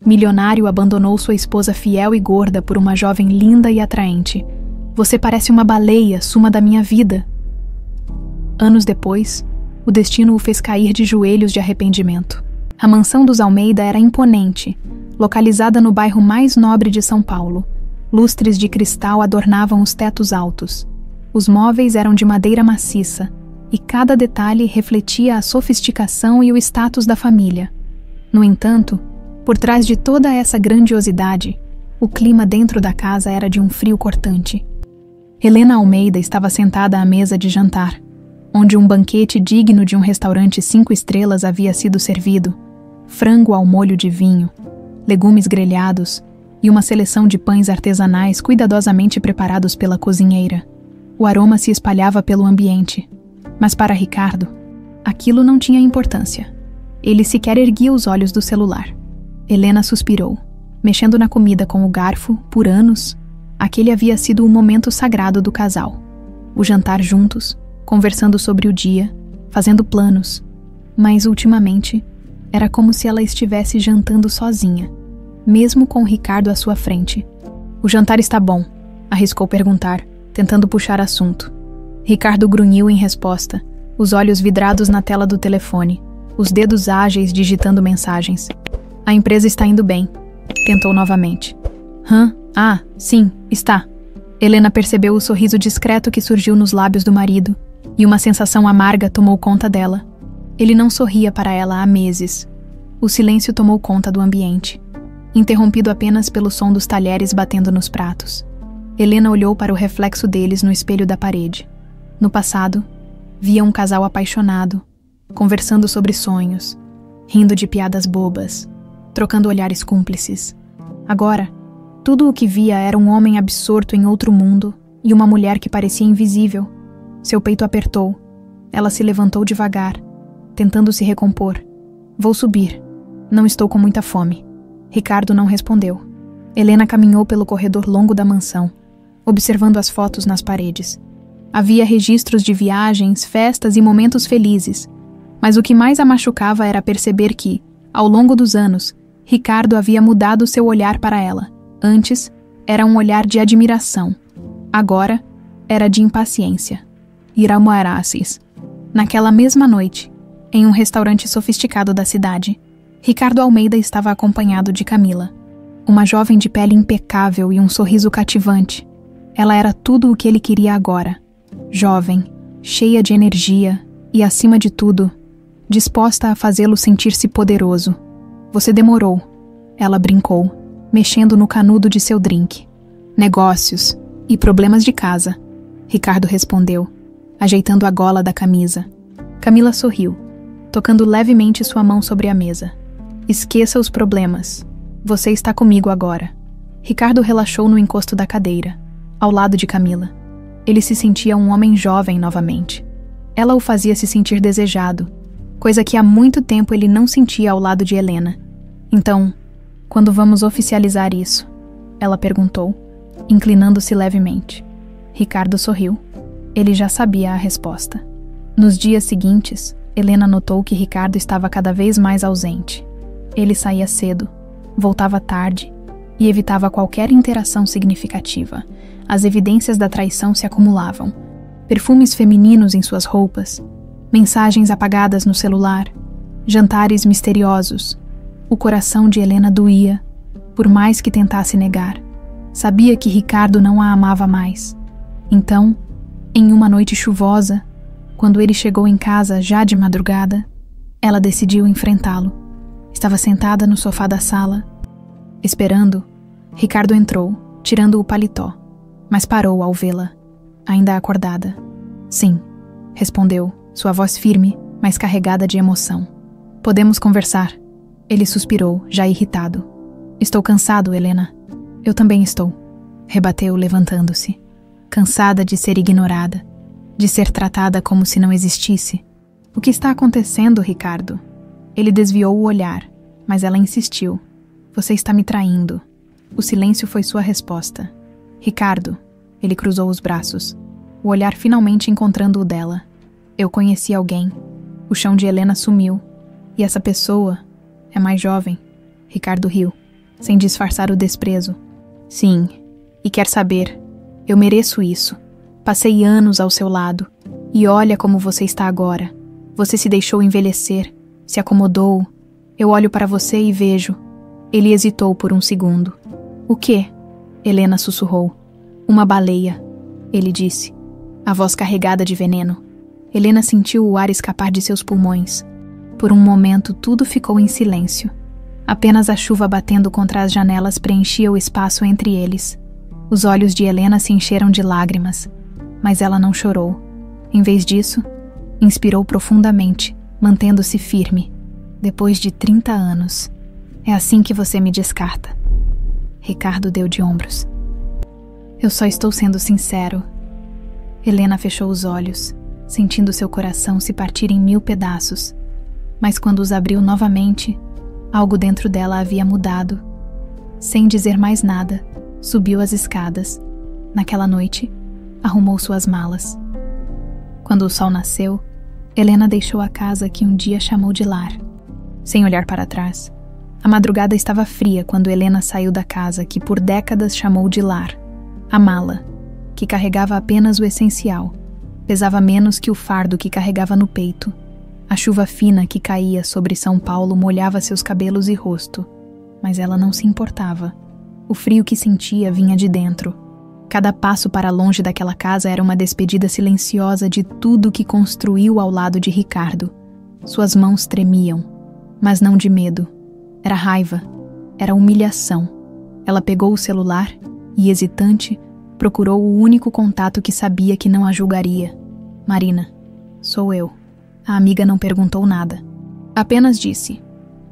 Milionário abandonou sua esposa fiel e gorda por uma jovem linda e atraente. Você parece uma baleia, suma da minha vida. Anos depois, o destino o fez cair de joelhos de arrependimento. A mansão dos Almeida era imponente, localizada no bairro mais nobre de São Paulo. Lustres de cristal adornavam os tetos altos. Os móveis eram de madeira maciça, e cada detalhe refletia a sofisticação e o status da família. No entanto, por trás de toda essa grandiosidade, o clima dentro da casa era de um frio cortante. Helena Almeida estava sentada à mesa de jantar, onde um banquete digno de um restaurante 5 estrelas havia sido servido: frango ao molho de vinho, legumes grelhados e uma seleção de pães artesanais cuidadosamente preparados pela cozinheira. O aroma se espalhava pelo ambiente, mas para Ricardo, aquilo não tinha importância. Ele sequer erguia os olhos do celular. Helena suspirou, mexendo na comida com o garfo. Por anos, aquele havia sido o momento sagrado do casal. O jantar juntos, conversando sobre o dia, fazendo planos. Mas, ultimamente, era como se ela estivesse jantando sozinha, mesmo com Ricardo à sua frente. "O jantar está bom?", arriscou perguntar, tentando puxar assunto. Ricardo grunhiu em resposta, os olhos vidrados na tela do telefone, os dedos ágeis digitando mensagens. "A empresa está indo bem", tentou novamente. Ah, sim, está." Helena percebeu o sorriso discreto que surgiu nos lábios do marido, e uma sensação amarga tomou conta dela. Ele não sorria para ela há meses. O silêncio tomou conta do ambiente, interrompido apenas pelo som dos talheres batendo nos pratos. Helena olhou para o reflexo deles no espelho da parede. No passado, via um casal apaixonado, conversando sobre sonhos, rindo de piadas bobas, trocando olhares cúmplices. Agora, tudo o que via era um homem absorto em outro mundo e uma mulher que parecia invisível. Seu peito apertou. Ela se levantou devagar, tentando se recompor. "Vou subir. Não estou com muita fome." Ricardo não respondeu. Helena caminhou pelo corredor longo da mansão, observando as fotos nas paredes. Havia registros de viagens, festas e momentos felizes, mas o que mais a machucava era perceber que, ao longo dos anos, Ricardo havia mudado seu olhar para ela. Antes, era um olhar de admiração. Agora, era de impaciência. Iramuaracis. Naquela mesma noite, em um restaurante sofisticado da cidade, Ricardo Almeida estava acompanhado de Camila, uma jovem de pele impecável e um sorriso cativante. Ela era tudo o que ele queria agora. Jovem, cheia de energia e, acima de tudo, disposta a fazê-lo sentir-se poderoso. "Você demorou", ela brincou, mexendo no canudo de seu drink. "Negócios e problemas de casa", Ricardo respondeu, ajeitando a gola da camisa. Camila sorriu, tocando levemente sua mão sobre a mesa. "Esqueça os problemas. Você está comigo agora." Ricardo relaxou no encosto da cadeira, ao lado de Camila. Ele se sentia um homem jovem novamente. Ela o fazia se sentir desejado, coisa que há muito tempo ele não sentia ao lado de Helena. "Então, quando vamos oficializar isso?", ela perguntou, inclinando-se levemente. Ricardo sorriu. Ele já sabia a resposta. Nos dias seguintes, Helena notou que Ricardo estava cada vez mais ausente. Ele saía cedo, voltava tarde e evitava qualquer interação significativa. As evidências da traição se acumulavam. Perfumes femininos em suas roupas, mensagens apagadas no celular, jantares misteriosos. O coração de Helena doía, por mais que tentasse negar. Sabia que Ricardo não a amava mais. Então, em uma noite chuvosa, quando ele chegou em casa já de madrugada, ela decidiu enfrentá-lo. Estava sentada no sofá da sala. Esperando, Ricardo entrou, tirando o paletó, mas parou ao vê-la, ainda acordada. "Sim", respondeu, sua voz firme, mas carregada de emoção. "Podemos conversar?" Ele suspirou, já irritado. "Estou cansado, Helena." "Eu também estou", rebateu, levantando-se. Cansada de ser ignorada, de ser tratada como se não existisse. "O que está acontecendo, Ricardo?" Ele desviou o olhar, mas ela insistiu. "Você está me traindo." O silêncio foi sua resposta. "Ricardo", ele cruzou os braços, o olhar finalmente encontrando o dela. "Eu conheci alguém." O chão de Helena sumiu. "E essa pessoa é mais jovem." Ricardo riu. sem disfarçar o desprezo. Sim, e quer saber, eu mereço isso. Passei anos ao seu lado, e olha como você está agora. Você se deixou envelhecer, se acomodou. Eu olho para você e vejo. Ele hesitou por um segundo. O quê? Helena sussurrou. Uma baleia, ele disse, a voz carregada de veneno. Helena sentiu o ar escapar de seus pulmões. Por um momento tudo ficou em silêncio. Apenas a chuva batendo contra as janelas preenchia o espaço entre eles. Os olhos de Helena se encheram de lágrimas, mas ela não chorou. Em vez disso, inspirou profundamente, mantendo-se firme. Depois de 30 anos. É assim que você me descarta. Ricardo deu de ombros. Eu só estou sendo sincero. Helena fechou os olhos, sentindo seu coração se partir em 1000 pedaços. Mas quando os abriu novamente, algo dentro dela havia mudado. Sem dizer mais nada, subiu as escadas. Naquela noite, arrumou suas malas. Quando o sol nasceu, Helena deixou a casa que um dia chamou de lar. Sem olhar para trás, a madrugada estava fria quando Helena saiu da casa que por décadas chamou de lar. A mala, que carregava apenas o essencial, pesava menos que o fardo que carregava no peito. A chuva fina que caía sobre São Paulo molhava seus cabelos e rosto, mas ela não se importava. O frio que sentia vinha de dentro. Cada passo para longe daquela casa era uma despedida silenciosa de tudo que construiu ao lado de Ricardo. Suas mãos tremiam, mas não de medo. Era raiva, era humilhação. Ela pegou o celular e, hesitante, procurou o único contato que sabia que não a julgaria. Marina, sou eu. A amiga não perguntou nada. Apenas disse: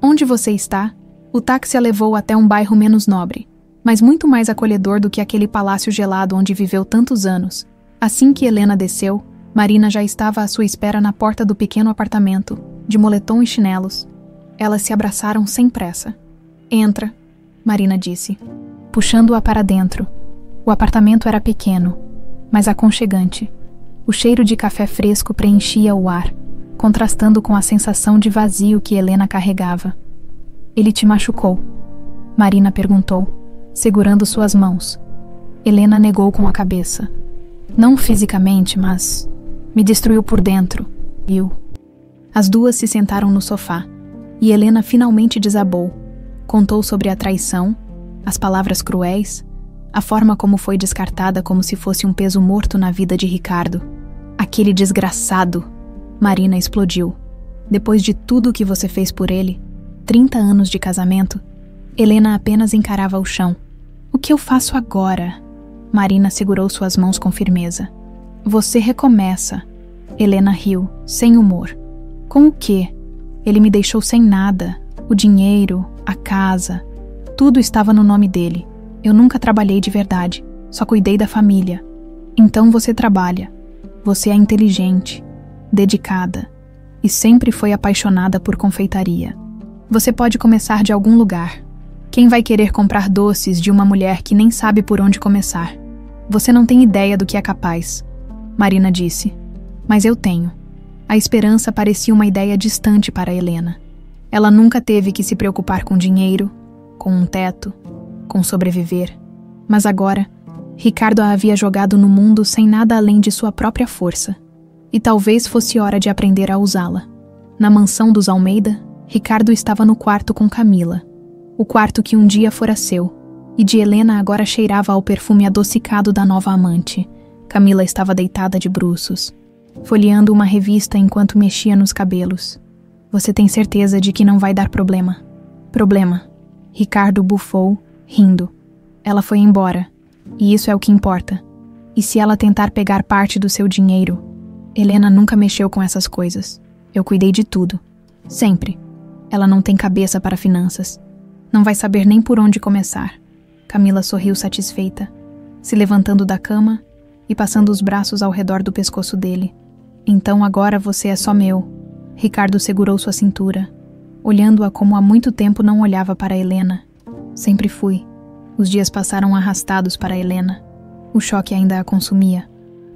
onde você está? O táxi a levou até um bairro menos nobre, mas muito mais acolhedor do que aquele palácio gelado onde viveu tantos anos. Assim que Helena desceu, Marina já estava à sua espera na porta do pequeno apartamento, de moletom e chinelos. Elas se abraçaram sem pressa. Entra, Marina disse, puxando-a para dentro. O apartamento era pequeno, mas aconchegante. O cheiro de café fresco preenchia o ar, contrastando com a sensação de vazio que Helena carregava. Ele te machucou? Marina perguntou, segurando suas mãos. Helena negou com a cabeça. Não fisicamente, mas me destruiu por dentro, viu? As duas se sentaram no sofá, e Helena finalmente desabou. Contou sobre a traição, as palavras cruéis, a forma como foi descartada como se fosse um peso morto na vida de Ricardo. Aquele desgraçado! Marina explodiu. Depois de tudo o que você fez por ele, 30 anos de casamento, Helena apenas encarava o chão. O que eu faço agora? Marina segurou suas mãos com firmeza. Você recomeça. Helena riu, sem humor. Com o quê? Ele me deixou sem nada. O dinheiro, a casa, tudo estava no nome dele. Eu nunca trabalhei de verdade, só cuidei da família. Então você trabalha. Você é inteligente, dedicada e sempre foi apaixonada por confeitaria. Você pode começar de algum lugar. Quem vai querer comprar doces de uma mulher que nem sabe por onde começar? Você não tem ideia do que é capaz, Marina disse. Mas eu tenho. A esperança parecia uma ideia distante para Helena. Ela nunca teve que se preocupar com dinheiro, com um teto, com sobreviver. Mas agora, Ricardo a havia jogado no mundo sem nada além de sua própria força. E talvez fosse hora de aprender a usá-la. Na mansão dos Almeida, Ricardo estava no quarto com Camila. O quarto que um dia fora seu, e de Helena agora cheirava ao perfume adocicado da nova amante. Camila estava deitada de bruços, folheando uma revista enquanto mexia nos cabelos. Você tem certeza de que não vai dar problema? Problema. Ricardo bufou, rindo. Ela foi embora, e isso é o que importa. E se ela tentar pegar parte do seu dinheiro? Helena nunca mexeu com essas coisas. Eu cuidei de tudo. Sempre. Ela não tem cabeça para finanças. Não vai saber nem por onde começar. Camila sorriu satisfeita, se levantando da cama e passando os braços ao redor do pescoço dele. Então agora você é só meu. Ricardo segurou sua cintura, olhando-a como há muito tempo não olhava para Helena. Sempre fui. Os dias passaram arrastados para Helena. O choque ainda a consumia.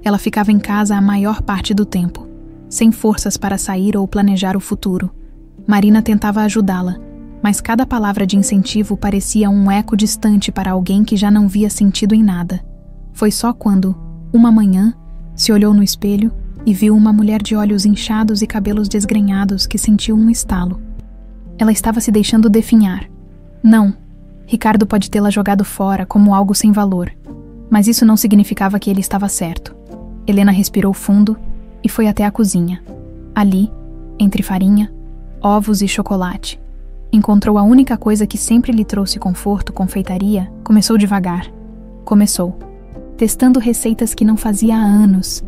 Ela ficava em casa a maior parte do tempo, sem forças para sair ou planejar o futuro. Marina tentava ajudá-la, mas cada palavra de incentivo parecia um eco distante para alguém que já não via sentido em nada. Foi só quando, uma manhã, se olhou no espelho e viu uma mulher de olhos inchados e cabelos desgrenhados que sentiu um estalo. Ela estava se deixando definhar. Não, Ricardo pode tê-la jogado fora como algo sem valor, mas isso não significava que ele estava certo. Helena respirou fundo e foi até a cozinha. Ali, entre farinha, ovos e chocolate, encontrou a única coisa que sempre lhe trouxe conforto, confeitaria. Começou devagar. Começou, testando receitas que não fazia há anos.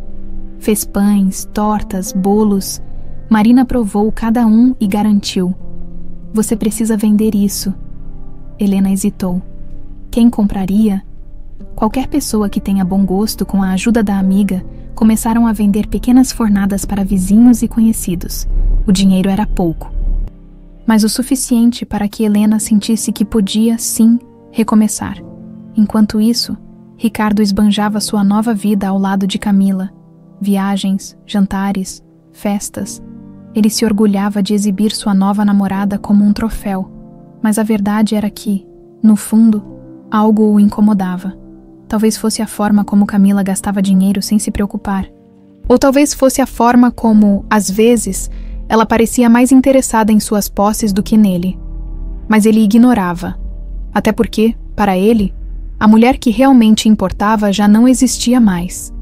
Fez pães, tortas, bolos. Marina provou cada um e garantiu: "Você precisa vender isso." Helena hesitou. Quem compraria? Qualquer pessoa que tenha bom gosto, com a ajuda da amiga, começaram a vender pequenas fornadas para vizinhos e conhecidos. O dinheiro era pouco, mas o suficiente para que Helena sentisse que podia, sim, recomeçar. Enquanto isso, Ricardo esbanjava sua nova vida ao lado de Camila. Viagens, jantares, festas. Ele se orgulhava de exibir sua nova namorada como um troféu, mas a verdade era que, no fundo, algo o incomodava. Talvez fosse a forma como Camila gastava dinheiro sem se preocupar. Ou talvez fosse a forma como, às vezes, ela parecia mais interessada em suas posses do que nele. Mas ele ignorava. Até porque, para ele, a mulher que realmente importava já não existia mais.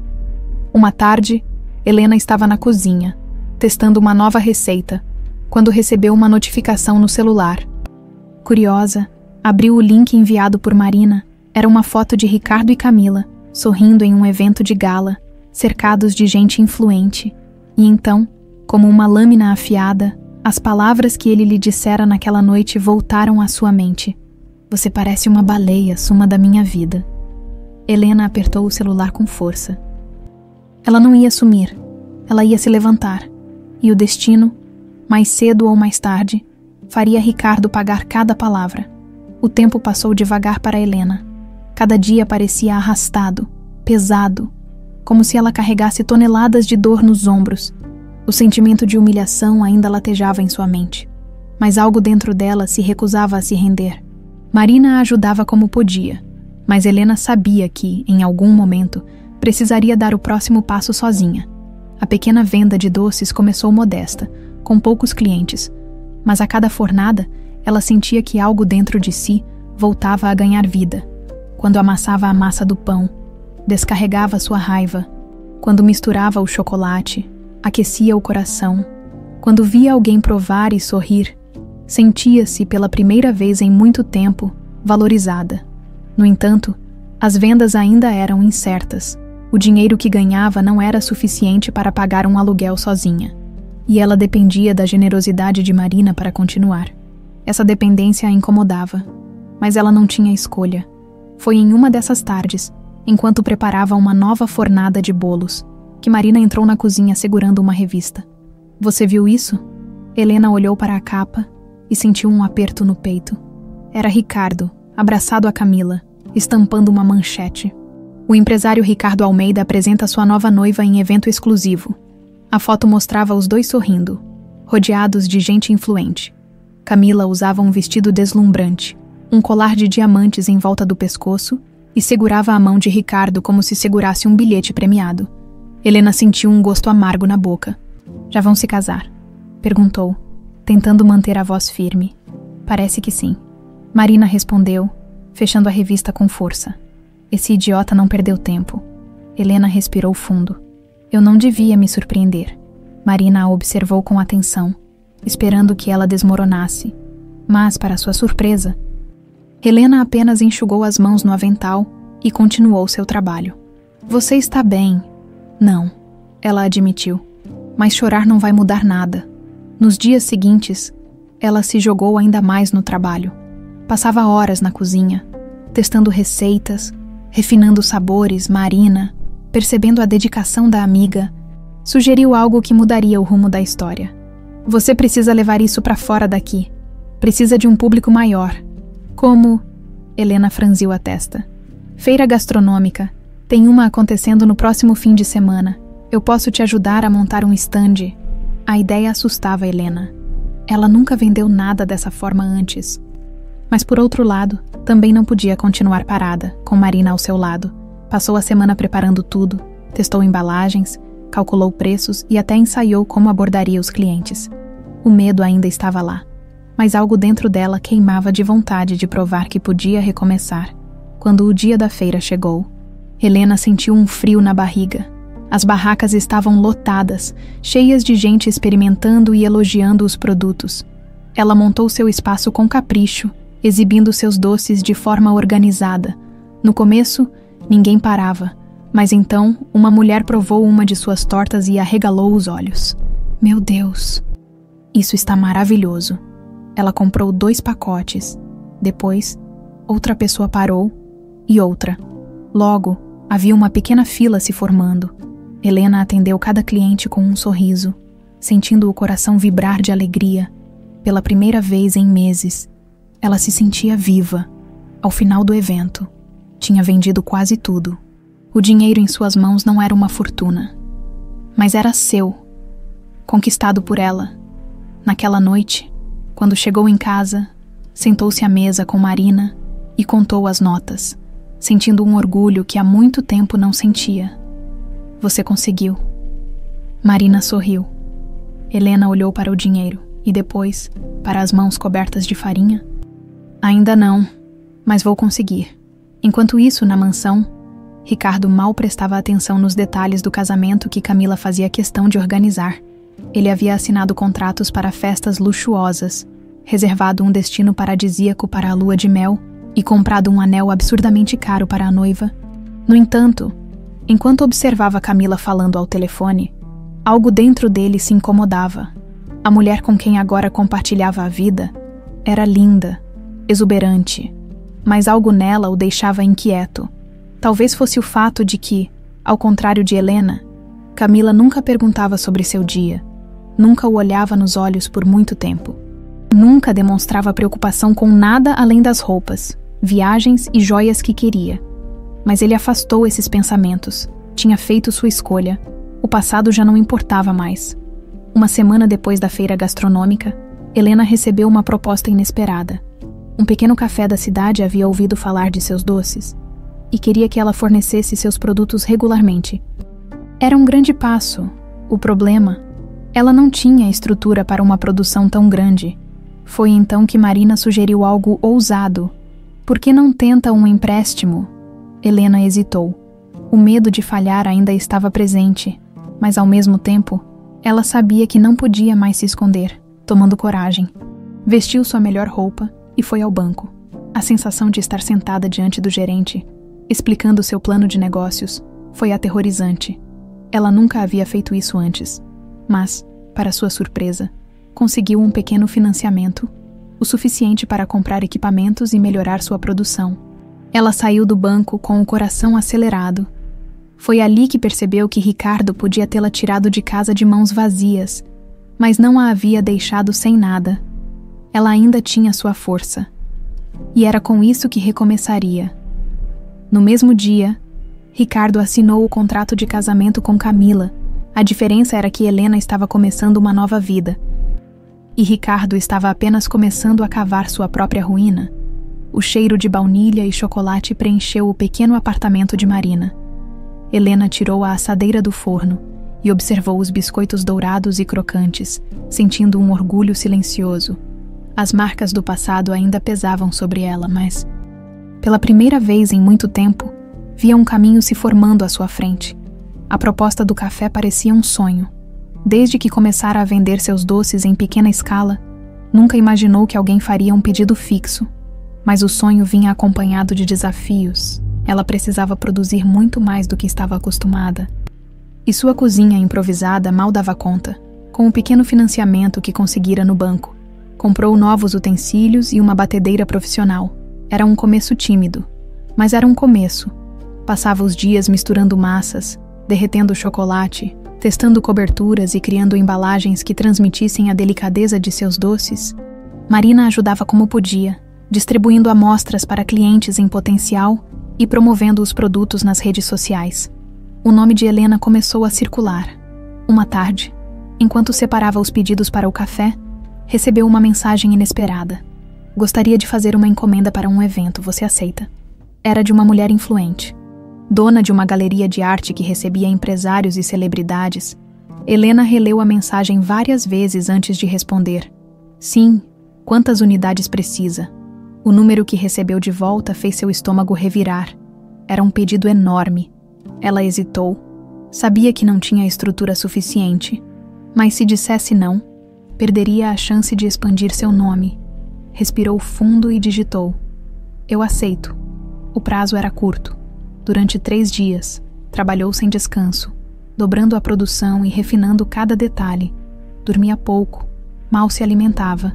Uma tarde, Helena estava na cozinha, testando uma nova receita, quando recebeu uma notificação no celular. Curiosa, abriu o link enviado por Marina. Era uma foto de Ricardo e Camila, sorrindo em um evento de gala, cercados de gente influente. E então, como uma lâmina afiada, as palavras que ele lhe dissera naquela noite voltaram à sua mente. "Você parece uma baleia, suma da minha vida." Helena apertou o celular com força. Ela não ia sumir, ela ia se levantar. E o destino, mais cedo ou mais tarde, faria Ricardo pagar cada palavra. O tempo passou devagar para Helena. Cada dia parecia arrastado, pesado, como se ela carregasse toneladas de dor nos ombros. O sentimento de humilhação ainda latejava em sua mente, mas algo dentro dela se recusava a se render. Marina a ajudava como podia, mas Helena sabia que, em algum momento, precisaria dar o próximo passo sozinha. A pequena venda de doces começou modesta, com poucos clientes, mas a cada fornada, ela sentia que algo dentro de si voltava a ganhar vida. Quando amassava a massa do pão, descarregava sua raiva. Quando misturava o chocolate, aquecia o coração. Quando via alguém provar e sorrir, sentia-se pela primeira vez em muito tempo valorizada. No entanto, as vendas ainda eram incertas. O dinheiro que ganhava não era suficiente para pagar um aluguel sozinha, e ela dependia da generosidade de Marina para continuar. Essa dependência a incomodava, mas ela não tinha escolha. Foi em uma dessas tardes, enquanto preparava uma nova fornada de bolos, que Marina entrou na cozinha segurando uma revista. "Você viu isso?" Helena olhou para a capa e sentiu um aperto no peito. Era Ricardo, abraçado a Camila, estampando uma manchete. O empresário Ricardo Almeida apresenta sua nova noiva em evento exclusivo. A foto mostrava os dois sorrindo, rodeados de gente influente. Camila usava um vestido deslumbrante, um colar de diamantes em volta do pescoço e segurava a mão de Ricardo como se segurasse um bilhete premiado. Helena sentiu um gosto amargo na boca. "Já vão se casar?" perguntou, tentando manter a voz firme. "Parece que sim." Marina respondeu, fechando a revista com força. Esse idiota não perdeu tempo. Helena respirou fundo. "Eu não devia me surpreender." Marina a observou com atenção, esperando que ela desmoronasse. Mas, para sua surpresa, Helena apenas enxugou as mãos no avental e continuou seu trabalho. "Você está bem." "Não," ela admitiu. "Mas chorar não vai mudar nada." Nos dias seguintes, ela se jogou ainda mais no trabalho. Passava horas na cozinha, testando receitas, refinando sabores. Marina, percebendo a dedicação da amiga, sugeriu algo que mudaria o rumo da história. "Você precisa levar isso para fora daqui. Precisa de um público maior." "Como?" Helena franziu a testa. "Feira gastronômica. Tem uma acontecendo no próximo fim de semana. Eu posso te ajudar a montar um stand." A ideia assustava Helena. Ela nunca vendeu nada dessa forma antes. Mas por outro lado, também não podia continuar parada, com Marina ao seu lado. Passou a semana preparando tudo, testou embalagens, calculou preços e até ensaiou como abordaria os clientes. O medo ainda estava lá, mas algo dentro dela queimava de vontade de provar que podia recomeçar. Quando o dia da feira chegou, Helena sentiu um frio na barriga. As barracas estavam lotadas, cheias de gente experimentando e elogiando os produtos. Ela montou seu espaço com capricho, exibindo seus doces de forma organizada. No começo, ninguém parava, mas então uma mulher provou uma de suas tortas e arregalou os olhos. Meu Deus! Isso está maravilhoso. Ela comprou 2 pacotes. Depois, outra pessoa parou e outra. Logo, havia uma pequena fila se formando. Helena atendeu cada cliente com um sorriso, sentindo o coração vibrar de alegria. Pela primeira vez em meses, ela se sentia viva. Ao final do evento, tinha vendido quase tudo. O dinheiro em suas mãos não era uma fortuna, mas era seu, conquistado por ela. Naquela noite, quando chegou em casa, sentou-se à mesa com Marina e contou as notas, sentindo um orgulho que há muito tempo não sentia. Você conseguiu. Marina sorriu. Helena olhou para o dinheiro e depois para as mãos cobertas de farinha. Ainda não, mas vou conseguir. Enquanto isso, na mansão, Ricardo mal prestava atenção nos detalhes do casamento que Camila fazia questão de organizar. Ele havia assinado contratos para festas luxuosas, reservado um destino paradisíaco para a lua de mel e comprado um anel absurdamente caro para a noiva. No entanto, enquanto observava Camila falando ao telefone, algo dentro dele se incomodava. A mulher com quem agora compartilhava a vida era linda, exuberante, mas algo nela o deixava inquieto. Talvez fosse o fato de que, ao contrário de Helena, Camila nunca perguntava sobre seu dia, nunca o olhava nos olhos por muito tempo. Nunca demonstrava preocupação com nada além das roupas, viagens e joias que queria. Mas ele afastou esses pensamentos, tinha feito sua escolha, o passado já não importava mais. Uma semana depois da feira gastronômica, Helena recebeu uma proposta inesperada. Um pequeno café da cidade havia ouvido falar de seus doces e queria que ela fornecesse seus produtos regularmente. Era um grande passo. O problema, ela não tinha estrutura para uma produção tão grande. Foi então que Marina sugeriu algo ousado. Por que não tenta um empréstimo? Helena hesitou. O medo de falhar ainda estava presente, mas ao mesmo tempo, ela sabia que não podia mais se esconder, tomando coragem. Vestiu sua melhor roupa e foi ao banco. A sensação de estar sentada diante do gerente, explicando seu plano de negócios, foi aterrorizante. Ela nunca havia feito isso antes, mas, para sua surpresa, conseguiu um pequeno financiamento, o suficiente para comprar equipamentos e melhorar sua produção. Ela saiu do banco com o coração acelerado. Foi ali que percebeu que Ricardo podia tê-la tirado de casa de mãos vazias, mas não a havia deixado sem nada. Ela ainda tinha sua força. E era com isso que recomeçaria. No mesmo dia, Ricardo assinou o contrato de casamento com Camila. A diferença era que Helena estava começando uma nova vida. E Ricardo estava apenas começando a cavar sua própria ruína. O cheiro de baunilha e chocolate preencheu o pequeno apartamento de Marina. Helena tirou a assadeira do forno e observou os biscoitos dourados e crocantes, sentindo um orgulho silencioso. As marcas do passado ainda pesavam sobre ela, mas, pela primeira vez em muito tempo, via um caminho se formando à sua frente. A proposta do café parecia um sonho. Desde que começara a vender seus doces em pequena escala, nunca imaginou que alguém faria um pedido fixo. Mas o sonho vinha acompanhado de desafios. Ela precisava produzir muito mais do que estava acostumada. E sua cozinha improvisada mal dava conta, com o pequeno financiamento que conseguira no banco. Comprou novos utensílios e uma batedeira profissional. Era um começo tímido, mas era um começo. Passava os dias misturando massas, derretendo chocolate, testando coberturas e criando embalagens que transmitissem a delicadeza de seus doces. Marina ajudava como podia, distribuindo amostras para clientes em potencial e promovendo os produtos nas redes sociais. O nome de Helena começou a circular. Uma tarde, enquanto separava os pedidos para o café, Recebeu uma mensagem inesperada. Gostaria de fazer uma encomenda para um evento, você aceita? Era de uma mulher influente. Dona de uma galeria de arte que recebia empresários e celebridades, Helena releu a mensagem várias vezes antes de responder. Sim, quantas unidades precisa? O número que recebeu de volta fez seu estômago revirar. Era um pedido enorme. Ela hesitou. Sabia que não tinha estrutura suficiente, mas se dissesse não, perderia a chance de expandir seu nome. Respirou fundo e digitou. Eu aceito. O prazo era curto. Durante 3 dias, trabalhou sem descanso, dobrando a produção e refinando cada detalhe. Dormia pouco, mal se alimentava.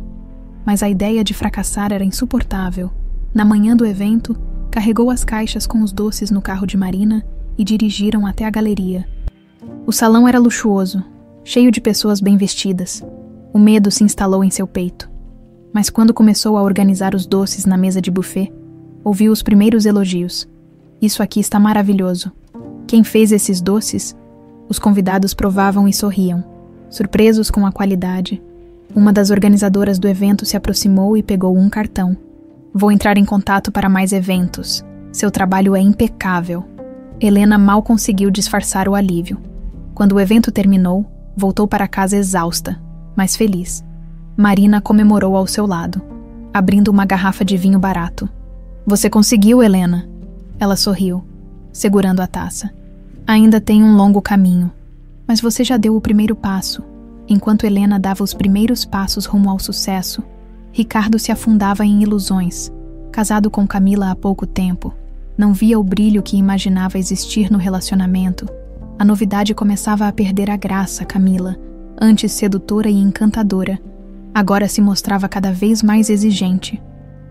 Mas a ideia de fracassar era insuportável. Na manhã do evento, carregou as caixas com os doces no carro de Marina e dirigiram até a galeria. O salão era luxuoso, cheio de pessoas bem vestidas. O medo se instalou em seu peito. Mas quando começou a organizar os doces na mesa de buffet, ouviu os primeiros elogios. Isso aqui está maravilhoso. Quem fez esses doces? Os convidados provavam e sorriam, surpresos com a qualidade. Uma das organizadoras do evento se aproximou e pegou um cartão. Vou entrar em contato para mais eventos. Seu trabalho é impecável. Helena mal conseguiu disfarçar o alívio. Quando o evento terminou, voltou para casa exausta, mas feliz. Marina comemorou ao seu lado, abrindo uma garrafa de vinho barato. Você conseguiu, Helena? Ela sorriu, segurando a taça. Ainda tem um longo caminho, mas você já deu o primeiro passo. Enquanto Helena dava os primeiros passos rumo ao sucesso, Ricardo se afundava em ilusões. Casado com Camila há pouco tempo, não via o brilho que imaginava existir no relacionamento. A novidade começava a perder a graça. Camila, antes sedutora e encantadora, agora se mostrava cada vez mais exigente.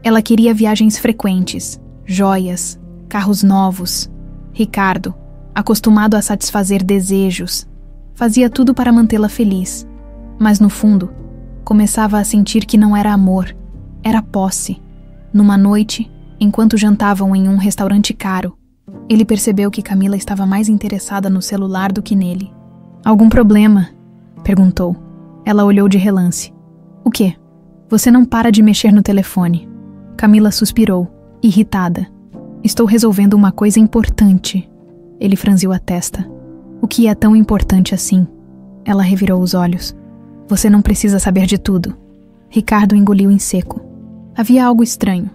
Ela queria viagens frequentes, joias, carros novos. Ricardo, acostumado a satisfazer desejos, fazia tudo para mantê-la feliz. Mas no fundo, começava a sentir que não era amor, era posse. Numa noite, enquanto jantavam em um restaurante caro, ele percebeu que Camila estava mais interessada no celular do que nele. Algum problema? Perguntou. Ela olhou de relance. O quê? Você não para de mexer no telefone. Camila suspirou, irritada. Estou resolvendo uma coisa importante. Ele franziu a testa. O que é tão importante assim? Ela revirou os olhos. Você não precisa saber de tudo. Ricardo engoliu em seco. Havia algo estranho,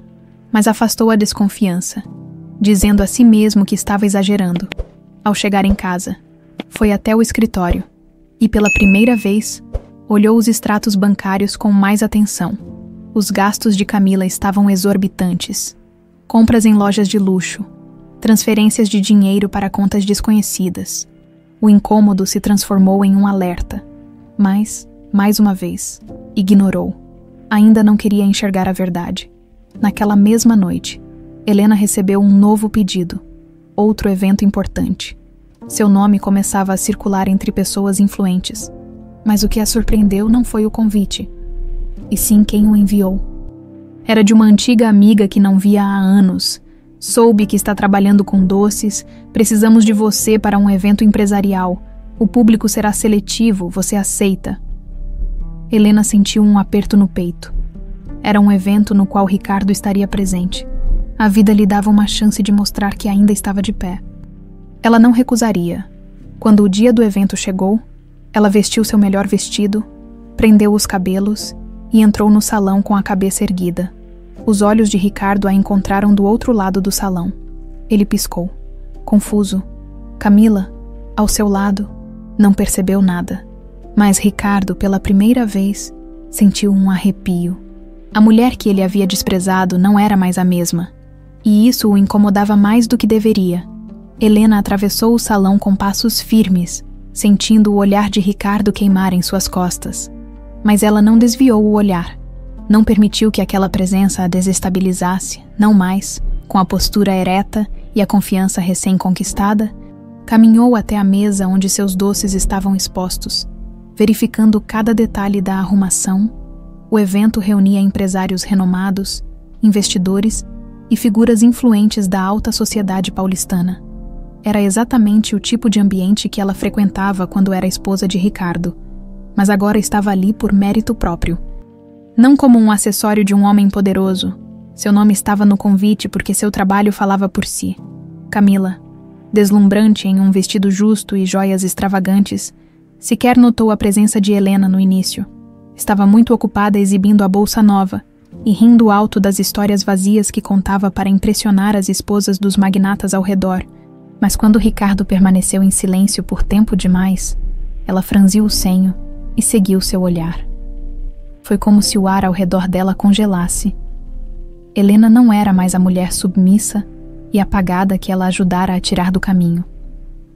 mas afastou a desconfiança, dizendo a si mesmo que estava exagerando. Ao chegar em casa, foi até o escritório e, pela primeira vez, olhou os extratos bancários com mais atenção. Os gastos de Camila estavam exorbitantes. Compras em lojas de luxo, transferências de dinheiro para contas desconhecidas. O incômodo se transformou em um alerta, mas, mais uma vez, ignorou. Ainda não queria enxergar a verdade. Naquela mesma noite, Helena recebeu um novo pedido, outro evento importante. Seu nome começava a circular entre pessoas influentes, mas o que a surpreendeu não foi o convite, e sim quem o enviou. Era de uma antiga amiga que não via há anos. Soube que está trabalhando com doces. Precisamos de você para um evento empresarial. O público será seletivo, você aceita? Helena sentiu um aperto no peito. Era um evento no qual Ricardo estaria presente. A vida lhe dava uma chance de mostrar que ainda estava de pé. Ela não recusaria. Quando o dia do evento chegou, ela vestiu seu melhor vestido, prendeu os cabelos e entrou no salão com a cabeça erguida. Os olhos de Ricardo a encontraram do outro lado do salão. Ele piscou, confuso. Camila, ao seu lado, não percebeu nada. Mas Ricardo, pela primeira vez, sentiu um arrepio. A mulher que ele havia desprezado não era mais a mesma, e isso o incomodava mais do que deveria. Helena atravessou o salão com passos firmes, sentindo o olhar de Ricardo queimar em suas costas. Mas ela não desviou o olhar. Não permitiu que aquela presença a desestabilizasse, não mais, com a postura ereta e a confiança recém-conquistada, caminhou até a mesa onde seus doces estavam expostos, verificando cada detalhe da arrumação. O evento reunia empresários renomados, investidores e figuras influentes da alta sociedade paulistana. Era exatamente o tipo de ambiente que ela frequentava quando era esposa de Ricardo, mas agora estava ali por mérito próprio. Não como um acessório de um homem poderoso. Seu nome estava no convite porque seu trabalho falava por si. Camila, deslumbrante em um vestido justo e joias extravagantes, sequer notou a presença de Helena no início. Estava muito ocupada exibindo a bolsa nova e rindo alto das histórias vazias que contava para impressionar as esposas dos magnatas ao redor. Mas quando Ricardo permaneceu em silêncio por tempo demais, ela franziu o senho e seguiu seu olhar. Foi como se o ar ao redor dela congelasse. Helena não era mais a mulher submissa e apagada que ela ajudara a tirar do caminho.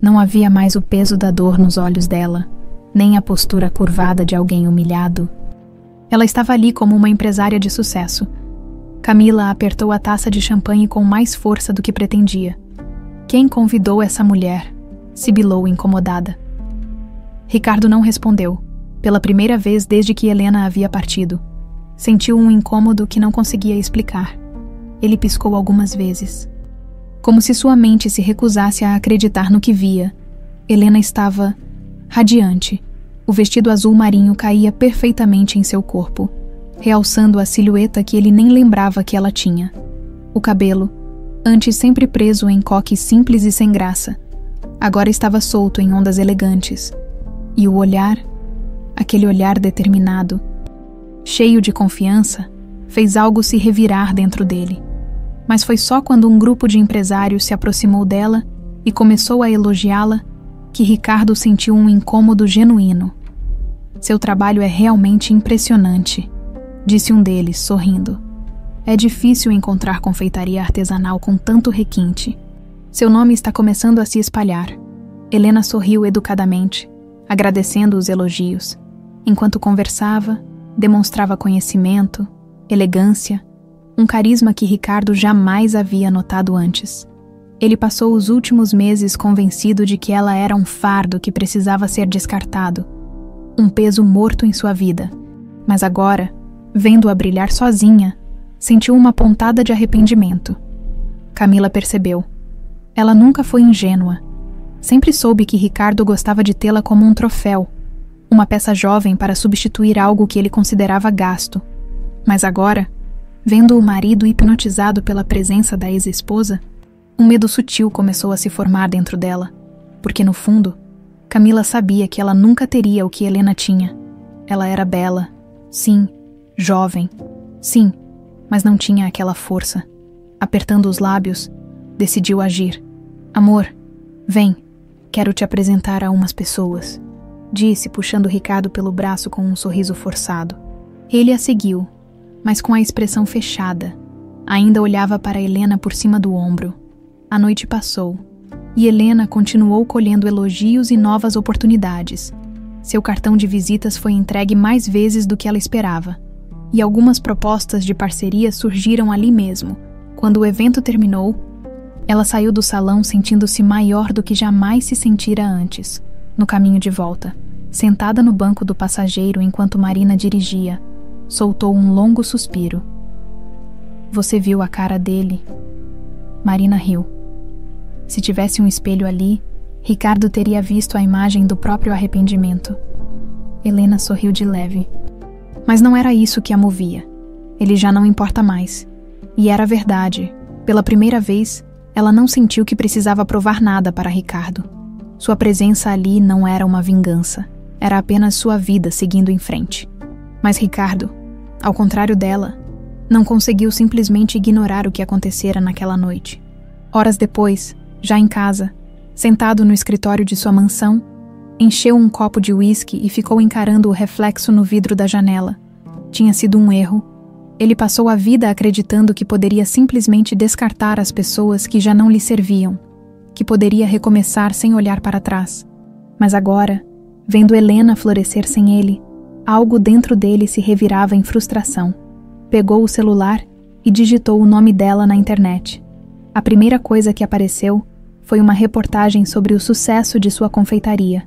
Não havia mais o peso da dor nos olhos dela, nem a postura curvada de alguém humilhado. Ela estava ali como uma empresária de sucesso. Camila apertou a taça de champanhe com mais força do que pretendia. Quem convidou essa mulher? Sibilou incomodada. Ricardo não respondeu, pela primeira vez desde que Helena havia partido. Sentiu um incômodo que não conseguia explicar. Ele piscou algumas vezes. Como se sua mente se recusasse a acreditar no que via. Helena estava radiante. O vestido azul marinho caía perfeitamente em seu corpo, realçando a silhueta que ele nem lembrava que ela tinha. O cabelo, antes sempre preso em coques simples e sem graça, agora estava solto em ondas elegantes. E o olhar, aquele olhar determinado, cheio de confiança, fez algo se revirar dentro dele. Mas foi só quando um grupo de empresários se aproximou dela e começou a elogiá-la que Ricardo sentiu um incômodo genuíno. Seu trabalho é realmente impressionante, disse um deles, sorrindo. É difícil encontrar confeitaria artesanal com tanto requinte. Seu nome está começando a se espalhar. Helena sorriu educadamente, agradecendo os elogios. Enquanto conversava, demonstrava conhecimento, elegância, um carisma que Ricardo jamais havia notado antes. Ele passou os últimos meses convencido de que ela era um fardo que precisava ser descartado, um peso morto em sua vida. Mas agora, vendo-a brilhar sozinha, sentiu uma pontada de arrependimento. Camila percebeu. Ela nunca foi ingênua. Sempre soube que Ricardo gostava de tê-la como um troféu, uma peça jovem para substituir algo que ele considerava gasto. Mas agora, vendo o marido hipnotizado pela presença da ex-esposa, um medo sutil começou a se formar dentro dela, porque no fundo, Camila sabia que ela nunca teria o que Helena tinha. Ela era bela, sim, jovem, sim, mas não tinha aquela força. Apertando os lábios, decidiu agir. Amor, vem, quero te apresentar a umas pessoas, disse, puxando Ricardo pelo braço com um sorriso forçado. Ele a seguiu, mas com a expressão fechada. Ainda olhava para Helena por cima do ombro. A noite passou, e Helena continuou colhendo elogios e novas oportunidades. Seu cartão de visitas foi entregue mais vezes do que ela esperava, e algumas propostas de parceria surgiram ali mesmo. Quando o evento terminou, ela saiu do salão sentindo-se maior do que jamais se sentira antes. No caminho de volta, sentada no banco do passageiro enquanto Marina dirigia, soltou um longo suspiro. Você viu a cara dele? Marina riu. Se tivesse um espelho ali, Ricardo teria visto a imagem do próprio arrependimento. Helena sorriu de leve. Mas não era isso que a movia. Ele já não importa mais. E era verdade. Pela primeira vez, ela não sentiu que precisava provar nada para Ricardo. Sua presença ali não era uma vingança. Era apenas sua vida seguindo em frente. Mas Ricardo, ao contrário dela, não conseguiu simplesmente ignorar o que acontecera naquela noite. Horas depois, já em casa, sentado no escritório de sua mansão, encheu um copo de uísque e ficou encarando o reflexo no vidro da janela. Tinha sido um erro. Ele passou a vida acreditando que poderia simplesmente descartar as pessoas que já não lhe serviam, que poderia recomeçar sem olhar para trás. Mas agora, vendo Helena florescer sem ele, algo dentro dele se revirava em frustração. Pegou o celular e digitou o nome dela na internet. A primeira coisa que apareceu foi uma reportagem sobre o sucesso de sua confeitaria.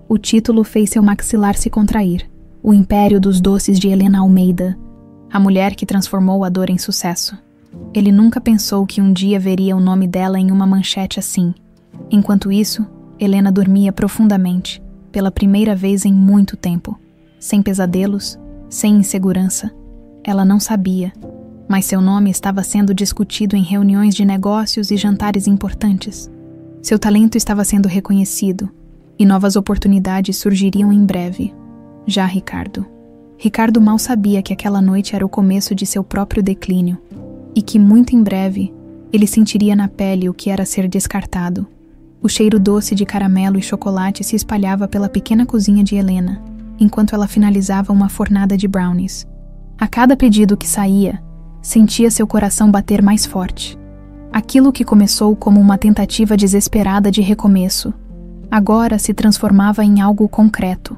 O título fez seu maxilar se contrair. O Império dos Doces de Helena Almeida, a mulher que transformou a dor em sucesso. Ele nunca pensou que um dia veria o nome dela em uma manchete assim. Enquanto isso, Helena dormia profundamente, pela primeira vez em muito tempo. Sem pesadelos, sem insegurança, Ela não sabia, mas seu nome estava sendo discutido em reuniões de negócios e jantares importantes. Seu talento estava sendo reconhecido, e novas oportunidades surgiriam em breve. Já Ricardo mal sabia que aquela noite era o começo de seu próprio declínio, e que muito em breve ele sentiria na pele o que era ser descartado. O cheiro doce de caramelo e chocolate se espalhava pela pequena cozinha de Helena, enquanto ela finalizava uma fornada de brownies. A cada pedido que saía, sentia seu coração bater mais forte. Aquilo que começou como uma tentativa desesperada de recomeço, agora se transformava em algo concreto.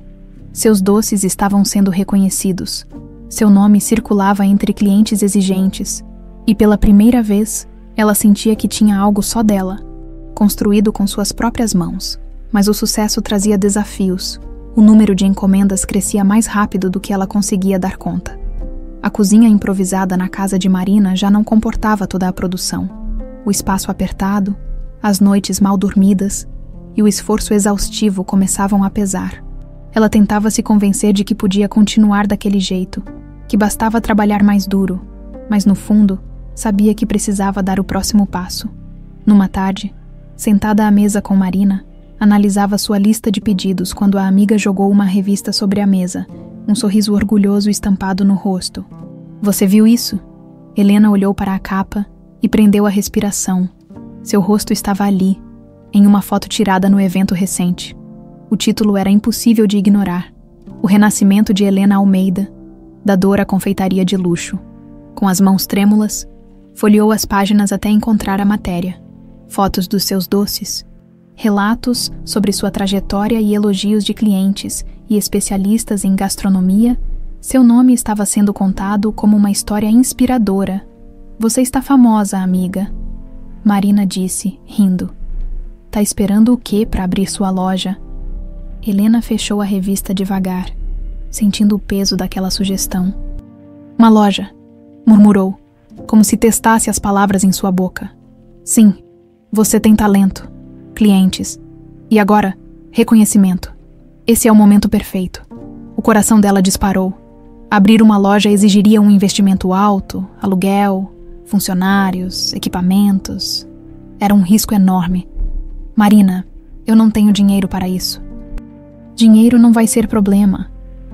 Seus doces estavam sendo reconhecidos. Seu nome circulava entre clientes exigentes, e pela primeira vez, ela sentia que tinha algo só dela, construído com suas próprias mãos. Mas o sucesso trazia desafios. O número de encomendas crescia mais rápido do que ela conseguia dar conta. A cozinha improvisada na casa de Marina já não comportava toda a produção. O espaço apertado, as noites mal dormidas e o esforço exaustivo começavam a pesar. Ela tentava se convencer de que podia continuar daquele jeito, que bastava trabalhar mais duro, mas no fundo, sabia que precisava dar o próximo passo. Numa tarde, sentada à mesa com Marina, analisava sua lista de pedidos quando a amiga jogou uma revista sobre a mesa, um sorriso orgulhoso estampado no rosto. "Você viu isso?" Helena olhou para a capa e prendeu a respiração. Seu rosto estava ali, em uma foto tirada no evento recente. O título era impossível de ignorar. O renascimento de Helena Almeida, da Dora Confeitaria de Luxo. Com as mãos trêmulas, folheou as páginas até encontrar a matéria. Fotos dos seus doces, relatos sobre sua trajetória e elogios de clientes e especialistas em gastronomia. Seu nome estava sendo contado como uma história inspiradora. "Você está famosa, amiga", Marina disse, rindo. "Tá esperando o quê para abrir sua loja?" Helena fechou a revista devagar, sentindo o peso daquela sugestão. "Uma loja", murmurou, como se testasse as palavras em sua boca. "Sim, você tem talento, clientes, e agora, reconhecimento. Esse é o momento perfeito." O coração dela disparou. Abrir uma loja exigiria um investimento alto, aluguel, funcionários, equipamentos. Era um risco enorme. "Marina, eu não tenho dinheiro para isso." "Dinheiro não vai ser problema.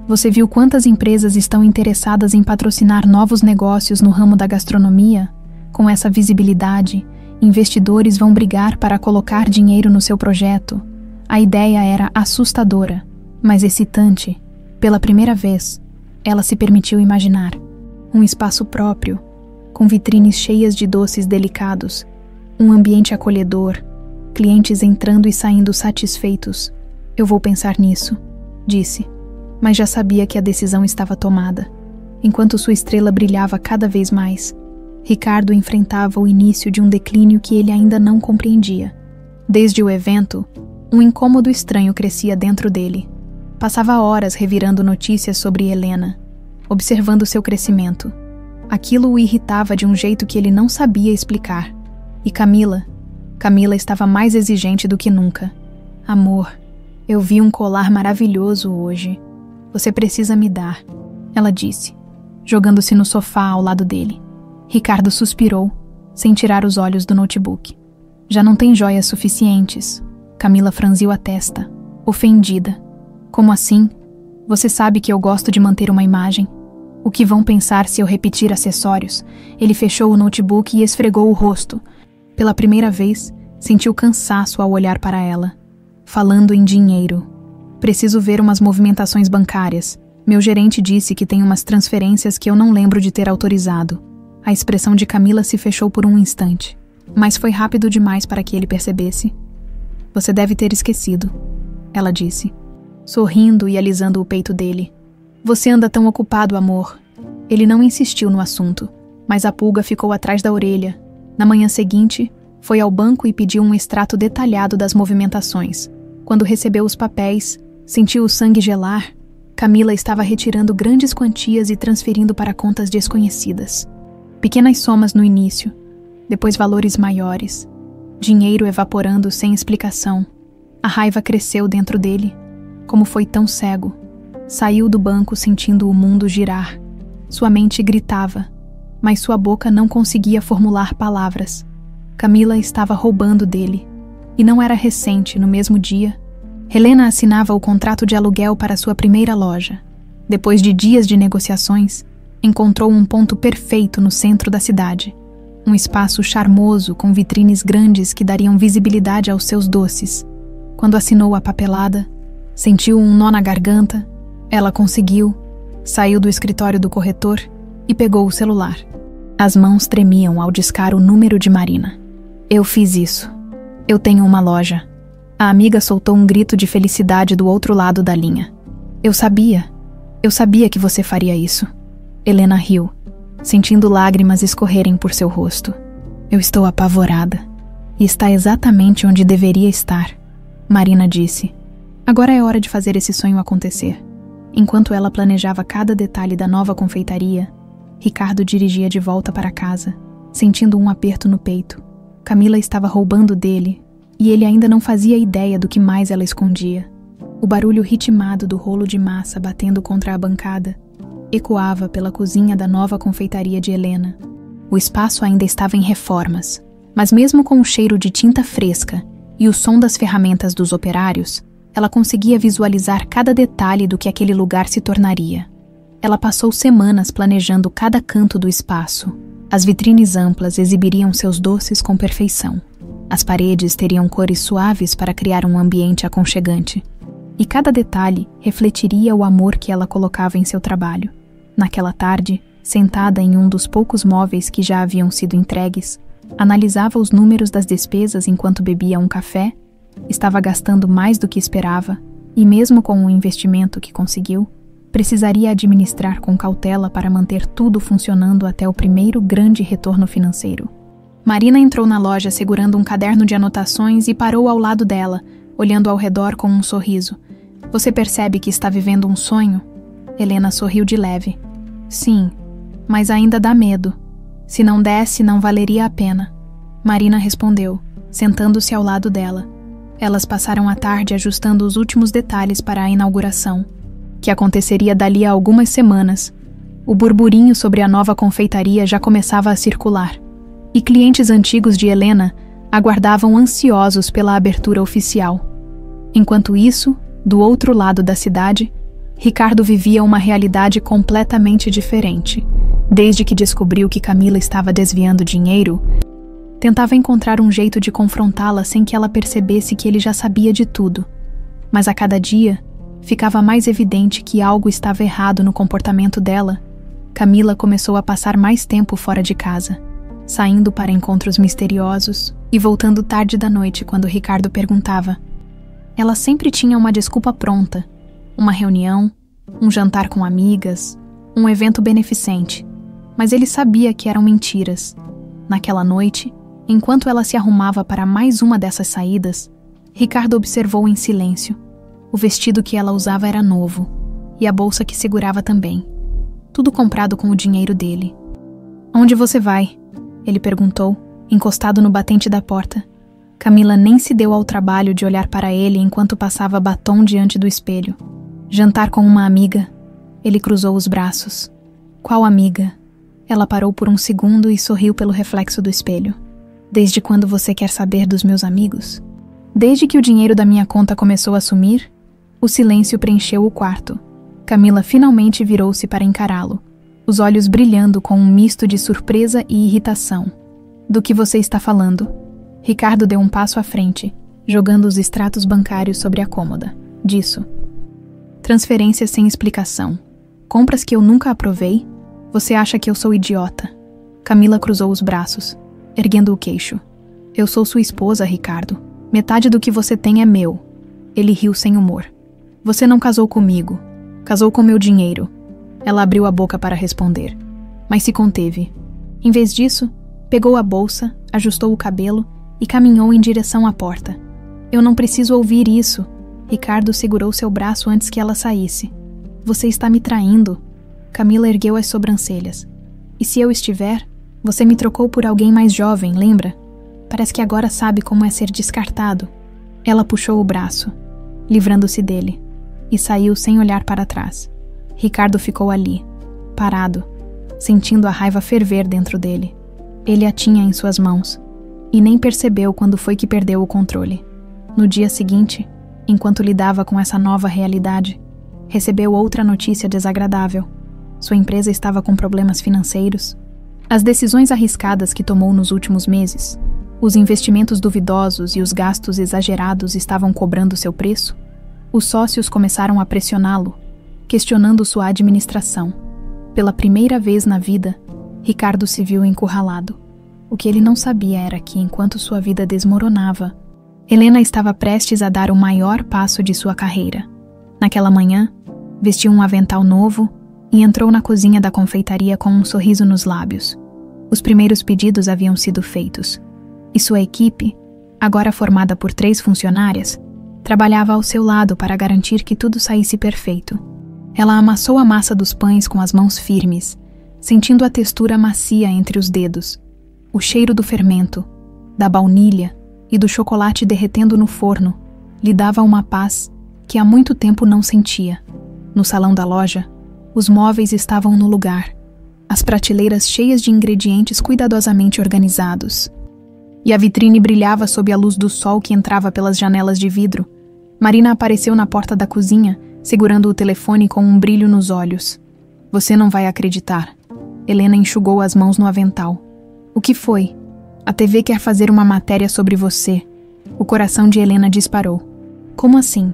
Você viu quantas empresas estão interessadas em patrocinar novos negócios no ramo da gastronomia? Com essa visibilidade, investidores vão brigar para colocar dinheiro no seu projeto." A ideia era assustadora, mas excitante. Pela primeira vez, ela se permitiu imaginar. Um espaço próprio, com vitrines cheias de doces delicados, um ambiente acolhedor, clientes entrando e saindo satisfeitos. "Eu vou pensar nisso", disse, mas já sabia que a decisão estava tomada. Enquanto sua estrela brilhava cada vez mais, Ricardo enfrentava o início de um declínio que ele ainda não compreendia. Desde o evento, um incômodo estranho crescia dentro dele. Passava horas revirando notícias sobre Helena, observando seu crescimento. Aquilo o irritava de um jeito que ele não sabia explicar. E Camila estava mais exigente do que nunca. "Amor, eu vi um colar maravilhoso hoje. Você precisa me dar", ela disse, jogando-se no sofá ao lado dele. Ricardo suspirou, sem tirar os olhos do notebook. "Já não tem joias suficientes." Camila franziu a testa, ofendida. "Como assim? Você sabe que eu gosto de manter uma imagem. O que vão pensar se eu repetir acessórios?" Ele fechou o notebook e esfregou o rosto. Pela primeira vez, sentiu cansaço ao olhar para ela. "Falando em dinheiro. Preciso ver umas movimentações bancárias. Meu gerente disse que tem umas transferências que eu não lembro de ter autorizado." A expressão de Camila se fechou por um instante, mas foi rápido demais para que ele percebesse. "Você deve ter esquecido", ela disse, sorrindo e alisando o peito dele. "Você anda tão ocupado, amor." Ele não insistiu no assunto, mas a pulga ficou atrás da orelha. Na manhã seguinte, foi ao banco e pediu um extrato detalhado das movimentações. Quando recebeu os papéis, sentiu o sangue gelar. Camila estava retirando grandes quantias e transferindo para contas desconhecidas. Pequenas somas no início, depois valores maiores. Dinheiro evaporando sem explicação. A raiva cresceu dentro dele. Como foi tão cego? Saiu do banco sentindo o mundo girar. Sua mente gritava, mas sua boca não conseguia formular palavras. Camila estava roubando dele. E não era recente, no mesmo dia. Helena assinava o contrato de aluguel para sua primeira loja. Depois de dias de negociações, encontrou um ponto perfeito no centro da cidade. Um espaço charmoso com vitrines grandes que dariam visibilidade aos seus doces. Quando assinou a papelada, sentiu um nó na garganta. Ela conseguiu, saiu do escritório do corretor e pegou o celular. As mãos tremiam ao discar o número de Marina. Eu fiz isso. Eu tenho uma loja. A amiga soltou um grito de felicidade do outro lado da linha. Eu sabia que você faria isso. Helena riu, sentindo lágrimas escorrerem por seu rosto. Eu estou apavorada. E está exatamente onde deveria estar. Marina disse. Agora é hora de fazer esse sonho acontecer. Enquanto ela planejava cada detalhe da nova confeitaria, Ricardo dirigia de volta para casa, sentindo um aperto no peito. Camila estava roubando dele, e ele ainda não fazia ideia do que mais ela escondia. O barulho ritmado do rolo de massa batendo contra a bancada ecoava pela cozinha da nova confeitaria de Helena. O espaço ainda estava em reformas, mas mesmo com o cheiro de tinta fresca e o som das ferramentas dos operários, ela conseguia visualizar cada detalhe do que aquele lugar se tornaria. Ela passou semanas planejando cada canto do espaço. As vitrines amplas exibiriam seus doces com perfeição. As paredes teriam cores suaves para criar um ambiente aconchegante. E cada detalhe refletiria o amor que ela colocava em seu trabalho. Naquela tarde, sentada em um dos poucos móveis que já haviam sido entregues, analisava os números das despesas enquanto bebia um café. Estava gastando mais do que esperava, e mesmo com o investimento que conseguiu, precisaria administrar com cautela para manter tudo funcionando até o primeiro grande retorno financeiro. Marina entrou na loja segurando um caderno de anotações e parou ao lado dela, olhando ao redor com um sorriso. Você percebe que está vivendo um sonho? Helena sorriu de leve. Sim, mas ainda dá medo. Se não desse, não valeria a pena. Marina respondeu, sentando-se ao lado dela. Elas passaram a tarde ajustando os últimos detalhes para a inauguração, que aconteceria dali a algumas semanas. O burburinho sobre a nova confeitaria já começava a circular, e clientes antigos de Helena aguardavam ansiosos pela abertura oficial. Enquanto isso, do outro lado da cidade, Ricardo vivia uma realidade completamente diferente. Desde que descobriu que Camila estava desviando dinheiro, tentava encontrar um jeito de confrontá-la sem que ela percebesse que ele já sabia de tudo. Mas a cada dia, ficava mais evidente que algo estava errado no comportamento dela. Camila começou a passar mais tempo fora de casa, saindo para encontros misteriosos e voltando tarde da noite quando Ricardo perguntava. Ela sempre tinha uma desculpa pronta, uma reunião, um jantar com amigas, um evento beneficente, mas ele sabia que eram mentiras. Naquela noite, enquanto ela se arrumava para mais uma dessas saídas, Ricardo observou em silêncio. O vestido que ela usava era novo, e a bolsa que segurava também. Tudo comprado com o dinheiro dele. Onde você vai? Ele perguntou, encostado no batente da porta. Camila nem se deu ao trabalho de olhar para ele enquanto passava batom diante do espelho. Jantar com uma amiga. Ele cruzou os braços. Qual amiga? Ela parou por um segundo e sorriu pelo reflexo do espelho. Desde quando você quer saber dos meus amigos? Desde que o dinheiro da minha conta começou a sumir, o silêncio preencheu o quarto. Camila finalmente virou-se para encará-lo, os olhos brilhando com um misto de surpresa e irritação. Do que você está falando? Ricardo deu um passo à frente, jogando os extratos bancários sobre a cômoda. Disso. Transferências sem explicação. Compras que eu nunca aprovei? Você acha que eu sou idiota? Camila cruzou os braços, erguendo o queixo. Eu sou sua esposa, Ricardo. Metade do que você tem é meu. Ele riu sem humor. Você não casou comigo. Casou com meu dinheiro. Ela abriu a boca para responder, mas se conteve. Em vez disso, pegou a bolsa, ajustou o cabelo e caminhou em direção à porta. Eu não preciso ouvir isso. Ricardo segurou seu braço antes que ela saísse. Você está me traindo. Camila ergueu as sobrancelhas. E se eu estiver, você me trocou por alguém mais jovem, lembra? Parece que agora sabe como é ser descartado. Ela puxou o braço, livrando-se dele, e saiu sem olhar para trás. Ricardo ficou ali, parado, sentindo a raiva ferver dentro dele. Ele a tinha em suas mãos, e nem percebeu quando foi que perdeu o controle. No dia seguinte, enquanto lidava com essa nova realidade, recebeu outra notícia desagradável. Sua empresa estava com problemas financeiros. As decisões arriscadas que tomou nos últimos meses, os investimentos duvidosos e os gastos exagerados estavam cobrando seu preço. Os sócios começaram a pressioná-lo, questionando sua administração. Pela primeira vez na vida, Ricardo se viu encurralado. O que ele não sabia era que, enquanto sua vida desmoronava, Helena estava prestes a dar o maior passo de sua carreira. Naquela manhã, vestiu um avental novo e entrou na cozinha da confeitaria com um sorriso nos lábios. Os primeiros pedidos haviam sido feitos, e sua equipe, agora formada por 3 funcionárias, trabalhava ao seu lado para garantir que tudo saísse perfeito. Ela amassou a massa dos pães com as mãos firmes, sentindo a textura macia entre os dedos, o cheiro do fermento, da baunilha e do chocolate derretendo no forno lhe dava uma paz que há muito tempo não sentia. No salão da loja, os móveis estavam no lugar, as prateleiras cheias de ingredientes cuidadosamente organizados. E a vitrine brilhava sob a luz do sol que entrava pelas janelas de vidro. Marina apareceu na porta da cozinha, segurando o telefone com um brilho nos olhos. Você não vai acreditar. Helena enxugou as mãos no avental. O que foi? A TV quer fazer uma matéria sobre você. O coração de Helena disparou. Como assim?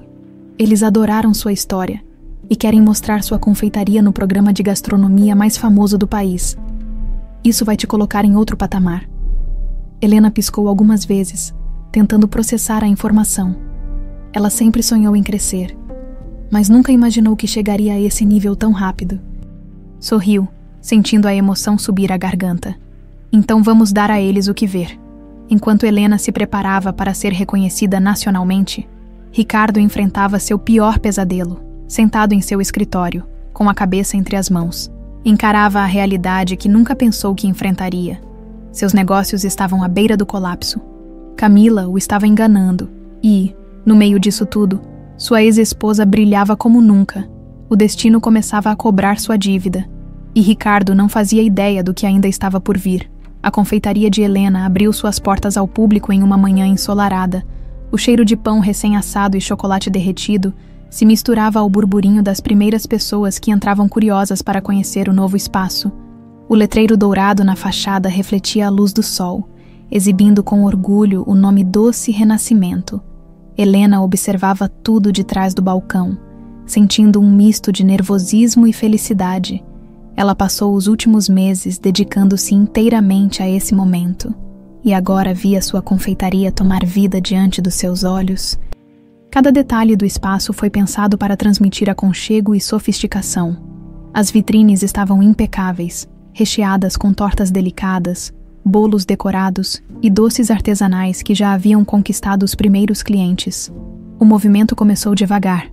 Eles adoraram sua história e querem mostrar sua confeitaria no programa de gastronomia mais famoso do país. Isso vai te colocar em outro patamar. Helena piscou algumas vezes, tentando processar a informação. Ela sempre sonhou em crescer, mas nunca imaginou que chegaria a esse nível tão rápido. Sorriu, sentindo a emoção subir à garganta. Então vamos dar a eles o que ver. Enquanto Helena se preparava para ser reconhecida nacionalmente, Ricardo enfrentava seu pior pesadelo, sentado em seu escritório, com a cabeça entre as mãos. Encarava a realidade que nunca pensou que enfrentaria. Seus negócios estavam à beira do colapso. Camila o estava enganando e, no meio disso tudo, sua ex-esposa brilhava como nunca. O destino começava a cobrar sua dívida. E Ricardo não fazia ideia do que ainda estava por vir. A confeitaria de Helena abriu suas portas ao público em uma manhã ensolarada. O cheiro de pão recém-assado e chocolate derretido se misturava ao burburinho das primeiras pessoas que entravam curiosas para conhecer o novo espaço. O letreiro dourado na fachada refletia a luz do sol, exibindo com orgulho o nome Doce Renascimento. Helena observava tudo de trás do balcão, sentindo um misto de nervosismo e felicidade. Ela passou os últimos meses dedicando-se inteiramente a esse momento, e agora via sua confeitaria tomar vida diante dos seus olhos. Cada detalhe do espaço foi pensado para transmitir aconchego e sofisticação. As vitrines estavam impecáveis, recheadas com tortas delicadas, bolos decorados e doces artesanais que já haviam conquistado os primeiros clientes. O movimento começou devagar,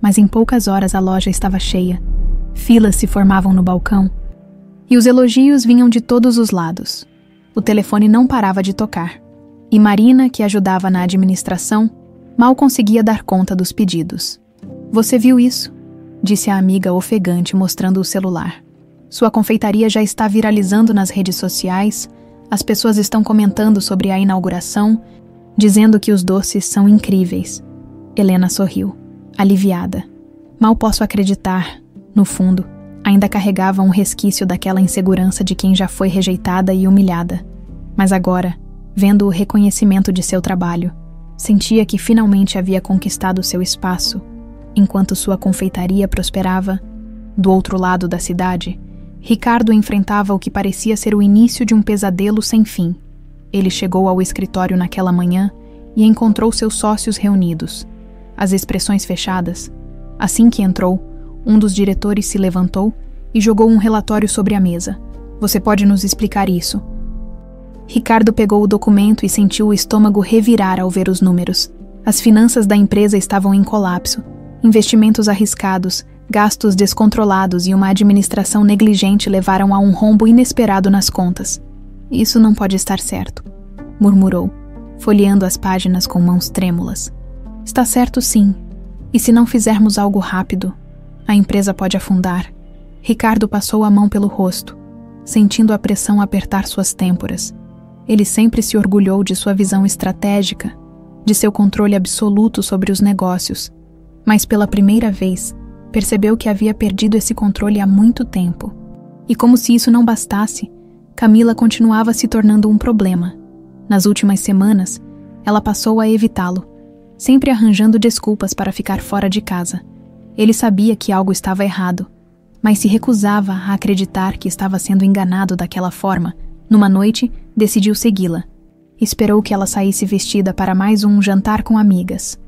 mas em poucas horas a loja estava cheia. Filas se formavam no balcão, e os elogios vinham de todos os lados. O telefone não parava de tocar, e Marina, que ajudava na administração, mal conseguia dar conta dos pedidos. Você viu isso? Disse a amiga ofegante mostrando o celular. Sua confeitaria já está viralizando nas redes sociais, as pessoas estão comentando sobre a inauguração, dizendo que os doces são incríveis. Helena sorriu, aliviada. Mal posso acreditar. No fundo, ainda carregava um resquício daquela insegurança de quem já foi rejeitada e humilhada. Mas agora, vendo o reconhecimento de seu trabalho, sentia que finalmente havia conquistado seu espaço. Enquanto sua confeitaria prosperava, do outro lado da cidade, Ricardo enfrentava o que parecia ser o início de um pesadelo sem fim. Ele chegou ao escritório naquela manhã e encontrou seus sócios reunidos, as expressões fechadas. Assim que entrou, um dos diretores se levantou e jogou um relatório sobre a mesa. Você pode nos explicar isso? Ricardo pegou o documento e sentiu o estômago revirar ao ver os números. As finanças da empresa estavam em colapso. Investimentos arriscados, gastos descontrolados e uma administração negligente levaram a um rombo inesperado nas contas. Isso não pode estar certo, murmurou, folheando as páginas com mãos trêmulas. Está certo sim. E se não fizermos algo rápido, a empresa pode afundar. Ricardo passou a mão pelo rosto. sentindo a pressão apertar suas têmporas. Ele sempre se orgulhou de sua visão estratégica, de seu controle absoluto sobre os negócios, mas pela primeira vez percebeu que havia perdido esse controle há muito tempo. E como se isso não bastasse, Camila continuava se tornando um problema. Nas últimas semanas, ela passou a evitá-lo, sempre arranjando desculpas para ficar fora de casa. Ele sabia que algo estava errado, mas se recusava a acreditar que estava sendo enganado daquela forma. Numa noite, decidiu segui-la. Esperou que ela saísse vestida para mais um jantar com amigas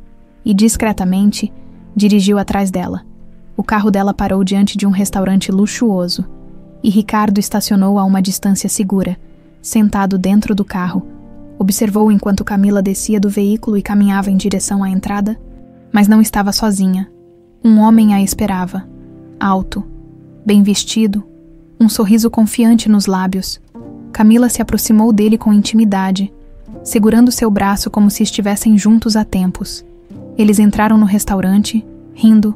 e, discretamente, dirigiu atrás dela. O carro dela parou diante de um restaurante luxuoso e Ricardo estacionou a uma distância segura, sentado dentro do carro. Observou enquanto Camila descia do veículo e caminhava em direção à entrada, mas não estava sozinha. Um homem a esperava, alto, bem vestido, um sorriso confiante nos lábios. Camila se aproximou dele com intimidade, segurando seu braço como se estivessem juntos há tempos. Eles entraram no restaurante, rindo,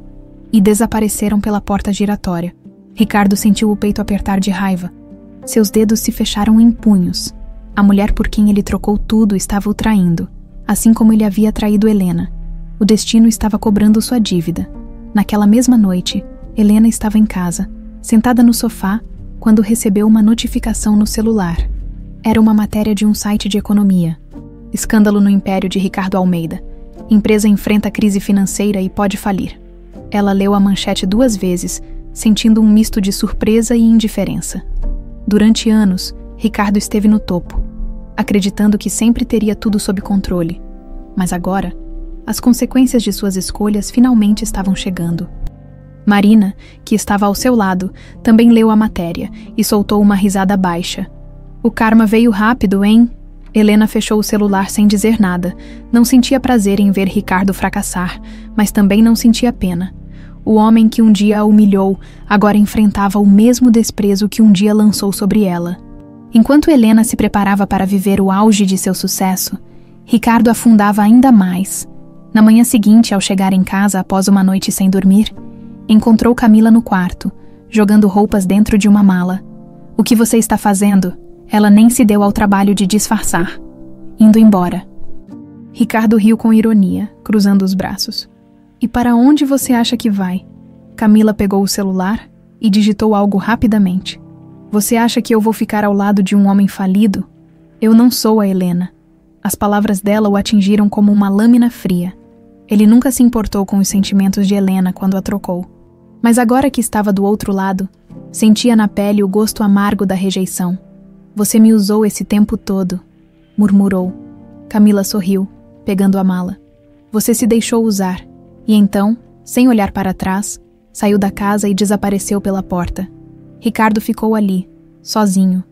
e desapareceram pela porta giratória. Ricardo sentiu o peito apertar de raiva. Seus dedos se fecharam em punhos. A mulher por quem ele trocou tudo estava o traindo, assim como ele havia traído Helena. O destino estava cobrando sua dívida. Naquela mesma noite, Helena estava em casa, sentada no sofá, quando recebeu uma notificação no celular. Era uma matéria de um site de economia. Escândalo no império de Ricardo Almeida. Empresa enfrenta crise financeira e pode falir. Ela leu a manchete 2 vezes, sentindo um misto de surpresa e indiferença. Durante anos, Ricardo esteve no topo, acreditando que sempre teria tudo sob controle. Mas agora, as consequências de suas escolhas finalmente estavam chegando. Marina, que estava ao seu lado, também leu a matéria e soltou uma risada baixa. O karma veio rápido, hein? Helena fechou o celular sem dizer nada. Não sentia prazer em ver Ricardo fracassar, mas também não sentia pena. O homem que um dia a humilhou, agora enfrentava o mesmo desprezo que um dia lançou sobre ela. Enquanto Helena se preparava para viver o auge de seu sucesso, Ricardo afundava ainda mais. Na manhã seguinte, ao chegar em casa após uma noite sem dormir, encontrou Camila no quarto, jogando roupas dentro de uma mala. "O que você está fazendo?" Ela nem se deu ao trabalho de disfarçar. "Indo embora." Ricardo riu com ironia, cruzando os braços. "E para onde você acha que vai?" Camila pegou o celular e digitou algo rapidamente. "Você acha que eu vou ficar ao lado de um homem falido? Eu não sou a Helena." As palavras dela o atingiram como uma lâmina fria. Ele nunca se importou com os sentimentos de Helena quando a trocou. Mas agora que estava do outro lado, sentia na pele o gosto amargo da rejeição. "Você me usou esse tempo todo", murmurou. Camila sorriu, pegando a mala. "Você se deixou usar." E então, sem olhar para trás, saiu da casa e desapareceu pela porta. Ricardo ficou ali, sozinho,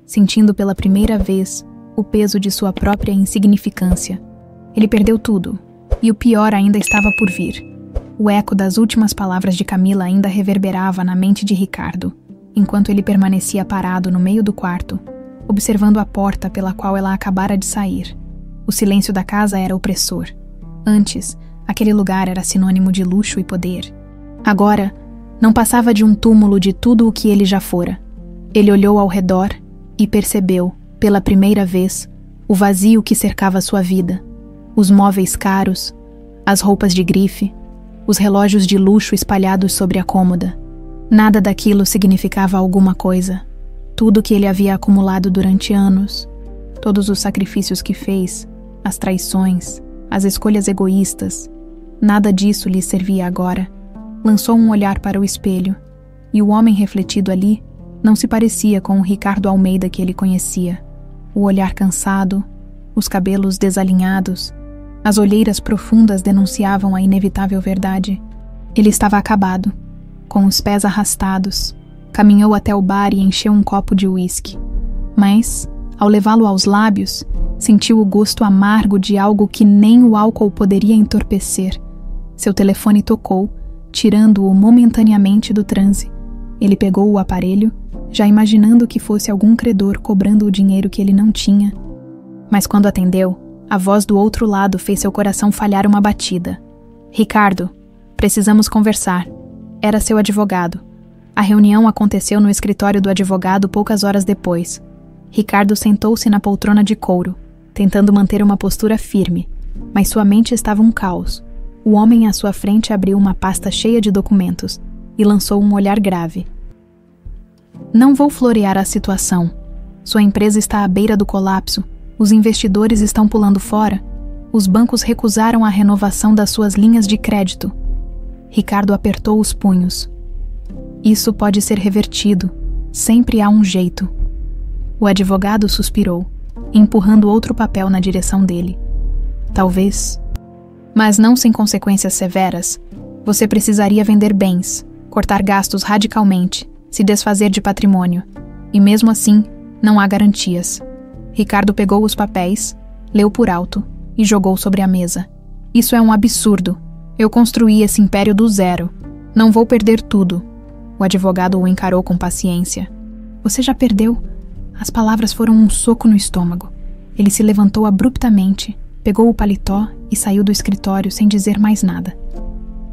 sentindo pela primeira vez o peso de sua própria insignificância. Ele perdeu tudo, e o pior ainda estava por vir. O eco das últimas palavras de Camila ainda reverberava na mente de Ricardo, enquanto ele permanecia parado no meio do quarto, observando a porta pela qual ela acabara de sair. O silêncio da casa era opressor. Antes, aquele lugar era sinônimo de luxo e poder. Agora, não passava de um túmulo de tudo o que ele já fora. Ele olhou ao redor e percebeu, pela primeira vez, o vazio que cercava sua vida. Os móveis caros, as roupas de grife, os relógios de luxo espalhados sobre a cômoda. Nada daquilo significava alguma coisa. Tudo que ele havia acumulado durante anos, todos os sacrifícios que fez, as traições, as escolhas egoístas, nada disso lhe servia agora. Lançou um olhar para o espelho, e o homem refletido ali não se parecia com o Ricardo Almeida que ele conhecia. O olhar cansado, os cabelos desalinhados, as olheiras profundas denunciavam a inevitável verdade. Ele estava acabado, com os pés arrastados. Caminhou até o bar e encheu um copo de uísque. Mas, ao levá-lo aos lábios, sentiu o gosto amargo de algo que nem o álcool poderia entorpecer. Seu telefone tocou, tirando-o momentaneamente do transe. Ele pegou o aparelho, já imaginando que fosse algum credor cobrando o dinheiro que ele não tinha. Mas quando atendeu, a voz do outro lado fez seu coração falhar uma batida. "Ricardo, precisamos conversar." Era seu advogado. A reunião aconteceu no escritório do advogado poucas horas depois. Ricardo sentou-se na poltrona de couro, tentando manter uma postura firme, mas sua mente estava um caos. O homem à sua frente abriu uma pasta cheia de documentos e lançou um olhar grave. Não vou florear a situação. Sua empresa está à beira do colapso. Os investidores estão pulando fora. Os bancos recusaram a renovação das suas linhas de crédito. Ricardo apertou os punhos. Isso pode ser revertido. Sempre há um jeito. O advogado suspirou, empurrando outro papel na direção dele. Talvez. Mas não sem consequências severas. Você precisaria vender bens, cortar gastos radicalmente, se desfazer de patrimônio. E mesmo assim, não há garantias. Ricardo pegou os papéis, leu por alto e jogou sobre a mesa. Isso é um absurdo. Eu construí esse império do zero. Não vou perder tudo. O advogado o encarou com paciência. Você já perdeu? As palavras foram um soco no estômago. Ele se levantou abruptamente, pegou o paletó e saiu do escritório sem dizer mais nada.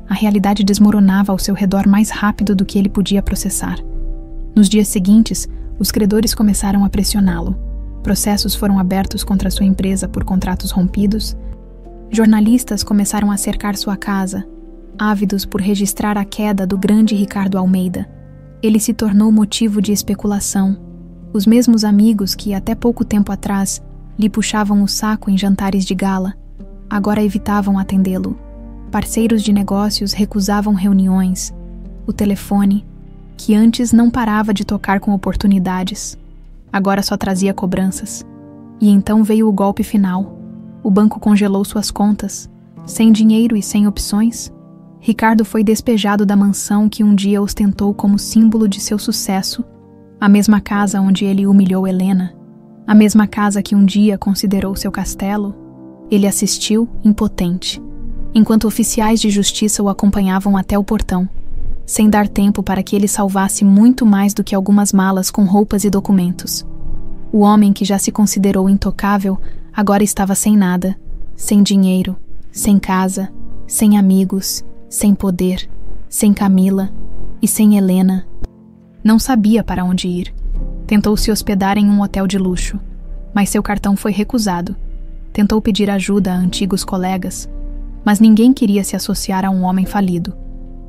A realidade desmoronava ao seu redor mais rápido do que ele podia processar. Nos dias seguintes, os credores começaram a pressioná-lo. Processos foram abertos contra sua empresa por contratos rompidos. Jornalistas começaram a cercar sua casa, ávidos por registrar a queda do grande Ricardo Almeida. Ele se tornou motivo de especulação. Os mesmos amigos que, até pouco tempo atrás, lhe puxavam o saco em jantares de gala, agora evitavam atendê-lo. Parceiros de negócios recusavam reuniões. O telefone, que antes não parava de tocar com oportunidades, agora só trazia cobranças. E então veio o golpe final. O banco congelou suas contas. Sem dinheiro e sem opções, Ricardo foi despejado da mansão que um dia ostentou como símbolo de seu sucesso, a mesma casa onde ele humilhou Helena, a mesma casa que um dia considerou seu castelo. Ele assistiu, impotente, enquanto oficiais de justiça o acompanhavam até o portão, sem dar tempo para que ele salvasse muito mais do que algumas malas com roupas e documentos. O homem que já se considerou intocável agora estava sem nada, sem dinheiro, sem casa, sem amigos, sem poder, sem Camila e sem Helena. Não sabia para onde ir. Tentou se hospedar em um hotel de luxo, mas seu cartão foi recusado. Tentou pedir ajuda a antigos colegas, mas ninguém queria se associar a um homem falido.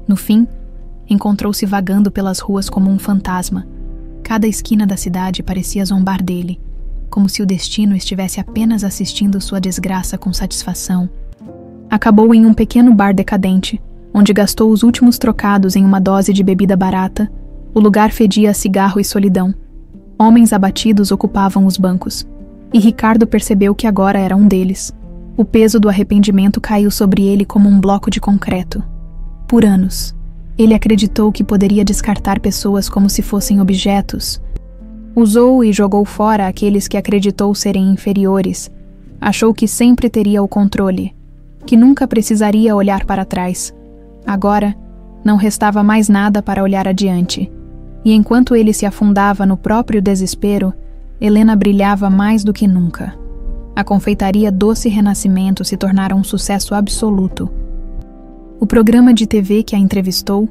No fim, encontrou-se vagando pelas ruas como um fantasma. Cada esquina da cidade parecia zombar dele, como se o destino estivesse apenas assistindo sua desgraça com satisfação. Acabou em um pequeno bar decadente, onde gastou os últimos trocados em uma dose de bebida barata. O lugar fedia a cigarro e solidão. Homens abatidos ocupavam os bancos, e Ricardo percebeu que agora era um deles. O peso do arrependimento caiu sobre ele como um bloco de concreto. Por anos, ele acreditou que poderia descartar pessoas como se fossem objetos. Usou e jogou fora aqueles que acreditou serem inferiores. Achou que sempre teria o controle, que nunca precisaria olhar para trás. Agora, não restava mais nada para olhar adiante. E enquanto ele se afundava no próprio desespero, Helena brilhava mais do que nunca. A confeitaria Doce Renascimento se tornara um sucesso absoluto. O programa de TV que a entrevistou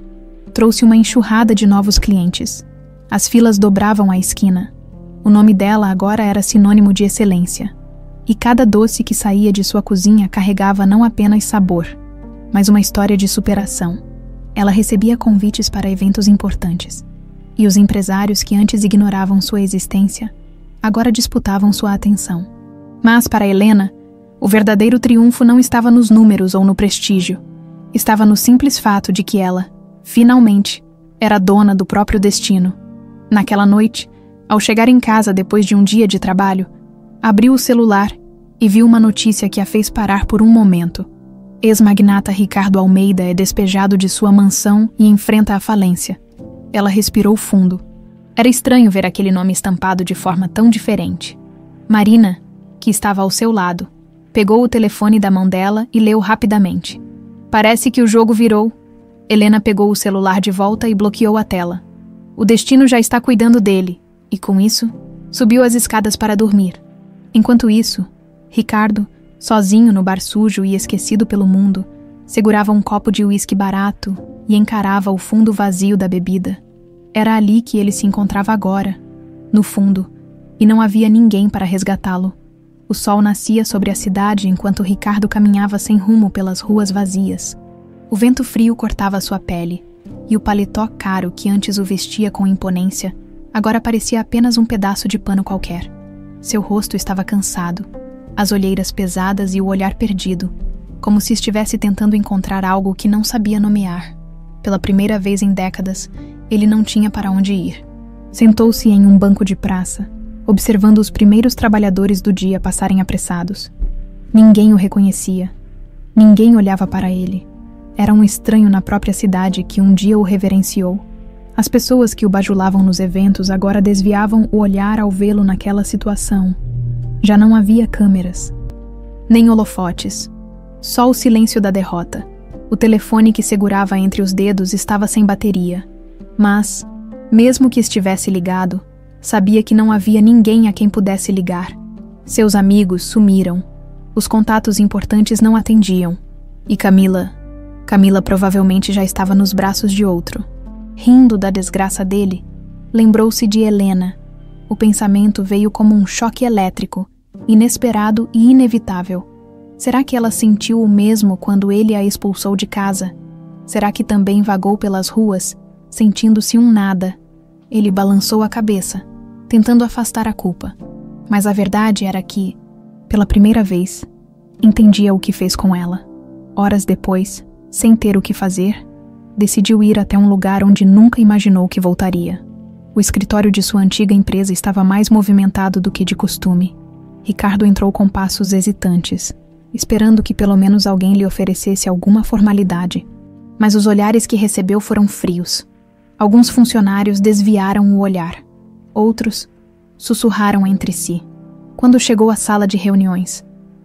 trouxe uma enxurrada de novos clientes. As filas dobravam a esquina. O nome dela agora era sinônimo de excelência. E cada doce que saía de sua cozinha carregava não apenas sabor, mas uma história de superação. Ela recebia convites para eventos importantes. E os empresários que antes ignoravam sua existência, agora disputavam sua atenção. Mas, para Helena, o verdadeiro triunfo não estava nos números ou no prestígio. Estava no simples fato de que ela, finalmente, era dona do próprio destino. Naquela noite, ao chegar em casa depois de um dia de trabalho, abriu o celular e viu uma notícia que a fez parar por um momento. Ex-magnata Ricardo Almeida é despejado de sua mansão e enfrenta a falência. Ela respirou fundo. Era estranho ver aquele nome estampado de forma tão diferente. Marina, que estava ao seu lado, pegou o telefone da mão dela e leu rapidamente. Parece que o jogo virou. Helena pegou o celular de volta e bloqueou a tela. O destino já está cuidando dele, e com isso, subiu as escadas para dormir. Enquanto isso, Ricardo, sozinho no bar sujo e esquecido pelo mundo, segurava um copo de uísque barato e encarava o fundo vazio da bebida. Era ali que ele se encontrava agora, no fundo, e não havia ninguém para resgatá-lo. O sol nascia sobre a cidade enquanto Ricardo caminhava sem rumo pelas ruas vazias. O vento frio cortava sua pele, e o paletó caro que antes o vestia com imponência, agora parecia apenas um pedaço de pano qualquer. Seu rosto estava cansado, as olheiras pesadas e o olhar perdido, como se estivesse tentando encontrar algo que não sabia nomear. Pela primeira vez em décadas, ele não tinha para onde ir. Sentou-se em um banco de praça, observando os primeiros trabalhadores do dia passarem apressados. Ninguém o reconhecia. Ninguém olhava para ele. Era um estranho na própria cidade que um dia o reverenciou. As pessoas que o bajulavam nos eventos agora desviavam o olhar ao vê-lo naquela situação. Já não havia câmeras, nem holofotes. Só o silêncio da derrota. O telefone que segurava entre os dedos estava sem bateria. Mas, mesmo que estivesse ligado, sabia que não havia ninguém a quem pudesse ligar. Seus amigos sumiram. Os contatos importantes não atendiam. E Camila provavelmente já estava nos braços de outro. Rindo da desgraça dele, lembrou-se de Helena. O pensamento veio como um choque elétrico, inesperado e inevitável. Será que ela sentiu o mesmo quando ele a expulsou de casa? Será que também vagou pelas ruas, sentindo-se um nada? Ele balançou a cabeça, tentando afastar a culpa. Mas a verdade era que, pela primeira vez, entendia o que fez com ela. Horas depois, sem ter o que fazer, decidiu ir até um lugar onde nunca imaginou que voltaria. O escritório de sua antiga empresa estava mais movimentado do que de costume. Ricardo entrou com passos hesitantes, esperando que pelo menos alguém lhe oferecesse alguma formalidade. Mas os olhares que recebeu foram frios. Alguns funcionários desviaram o olhar. Outros sussurraram entre si. Quando chegou à sala de reuniões,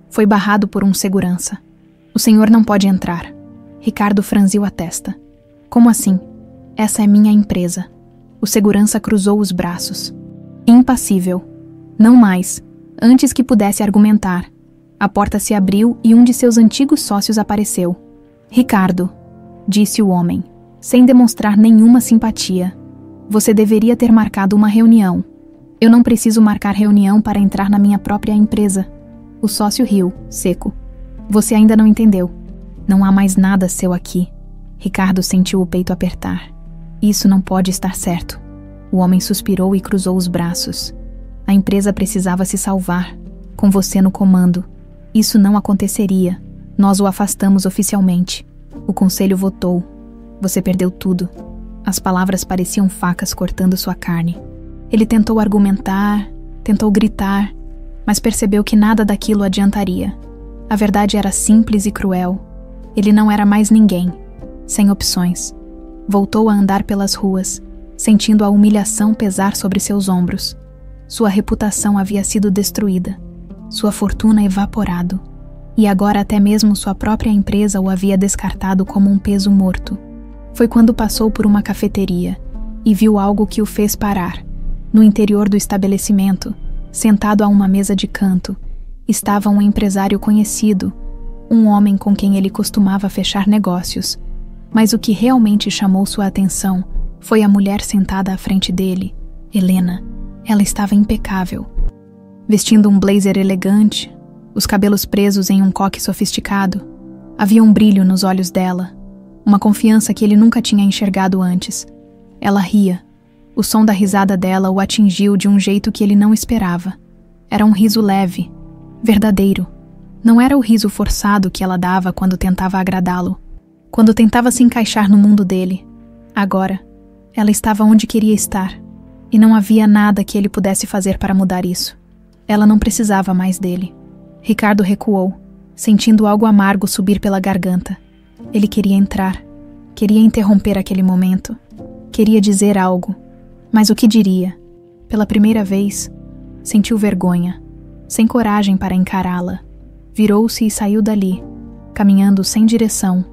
foi barrado por um segurança. "O senhor não pode entrar." Ricardo franziu a testa. "Como assim? Essa é minha empresa." O segurança cruzou os braços. Impassível. Não mais. Antes que pudesse argumentar, a porta se abriu e um de seus antigos sócios apareceu. "Ricardo", disse o homem, sem demonstrar nenhuma simpatia. "Você deveria ter marcado uma reunião." "Eu não preciso marcar reunião para entrar na minha própria empresa." O sócio riu, seco. "Você ainda não entendeu. Não há mais nada seu aqui." Ricardo sentiu o peito apertar. "Isso não pode estar certo." O homem suspirou e cruzou os braços. "A empresa precisava se salvar, com você no comando. Isso não aconteceria. Nós o afastamos oficialmente. O conselho votou. Você perdeu tudo." As palavras pareciam facas cortando sua carne. Ele tentou argumentar, tentou gritar, mas percebeu que nada daquilo adiantaria. A verdade era simples e cruel. Ele não era mais ninguém, sem opções. Voltou a andar pelas ruas, sentindo a humilhação pesar sobre seus ombros. Sua reputação havia sido destruída, sua fortuna evaporado, e agora até mesmo sua própria empresa o havia descartado como um peso morto. Foi quando passou por uma cafeteria e viu algo que o fez parar. No interior do estabelecimento, sentado a uma mesa de canto, estava um empresário conhecido, um homem com quem ele costumava fechar negócios. Mas o que realmente chamou sua atenção foi a mulher sentada à frente dele, Helena. Ela estava impecável, vestindo um blazer elegante, os cabelos presos em um coque sofisticado. Havia um brilho nos olhos dela, uma confiança que ele nunca tinha enxergado antes. Ela ria. O som da risada dela o atingiu de um jeito que ele não esperava. Era um riso leve, verdadeiro. Não era o riso forçado que ela dava quando tentava agradá-lo, quando tentava se encaixar no mundo dele. Agora, ela estava onde queria estar, e não havia nada que ele pudesse fazer para mudar isso. Ela não precisava mais dele. Ricardo recuou, sentindo algo amargo subir pela garganta. Ele queria entrar, queria interromper aquele momento, queria dizer algo. Mas o que diria? Pela primeira vez, sentiu vergonha, sem coragem para encará-la. Virou-se e saiu dali, caminhando sem direção.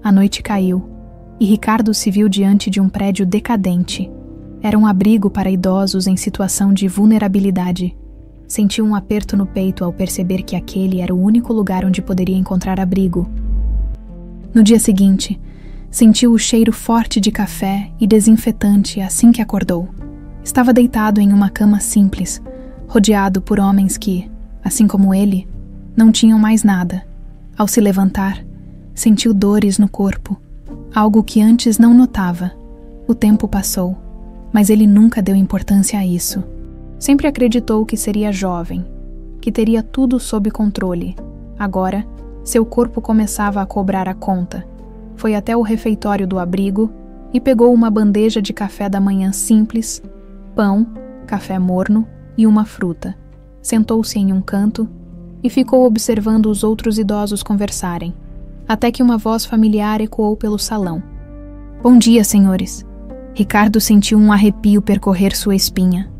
A noite caiu, e Ricardo se viu diante de um prédio decadente. Era um abrigo para idosos em situação de vulnerabilidade. Sentiu um aperto no peito ao perceber que aquele era o único lugar onde poderia encontrar abrigo. No dia seguinte, sentiu o cheiro forte de café e desinfetante assim que acordou. Estava deitado em uma cama simples, rodeado por homens que, assim como ele, não tinham mais nada. Ao se levantar, sentiu dores no corpo, algo que antes não notava. O tempo passou, mas ele nunca deu importância a isso. Sempre acreditou que seria jovem, que teria tudo sob controle. Agora, seu corpo começava a cobrar a conta. Foi até o refeitório do abrigo e pegou uma bandeja de café da manhã simples, pão, café morno e uma fruta. Sentou-se em um canto e ficou observando os outros idosos conversarem, até que uma voz familiar ecoou pelo salão. "Bom dia, senhores." Ricardo sentiu um arrepio percorrer sua espinha.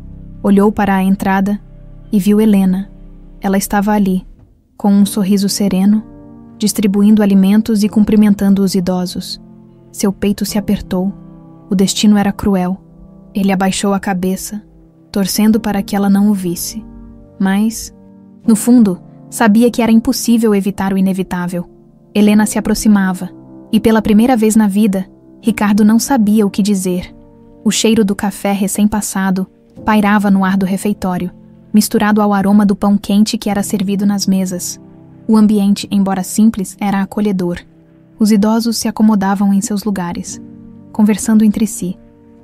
Olhou para a entrada e viu Helena. Ela estava ali, com um sorriso sereno, distribuindo alimentos e cumprimentando os idosos. Seu peito se apertou. O destino era cruel. Ele abaixou a cabeça, torcendo para que ela não o visse. Mas, no fundo, sabia que era impossível evitar o inevitável. Helena se aproximava, e pela primeira vez na vida, Ricardo não sabia o que dizer. O cheiro do café recém-passado pairava no ar do refeitório, misturado ao aroma do pão quente que era servido nas mesas. O ambiente, embora simples, era acolhedor. Os idosos se acomodavam em seus lugares, conversando entre si,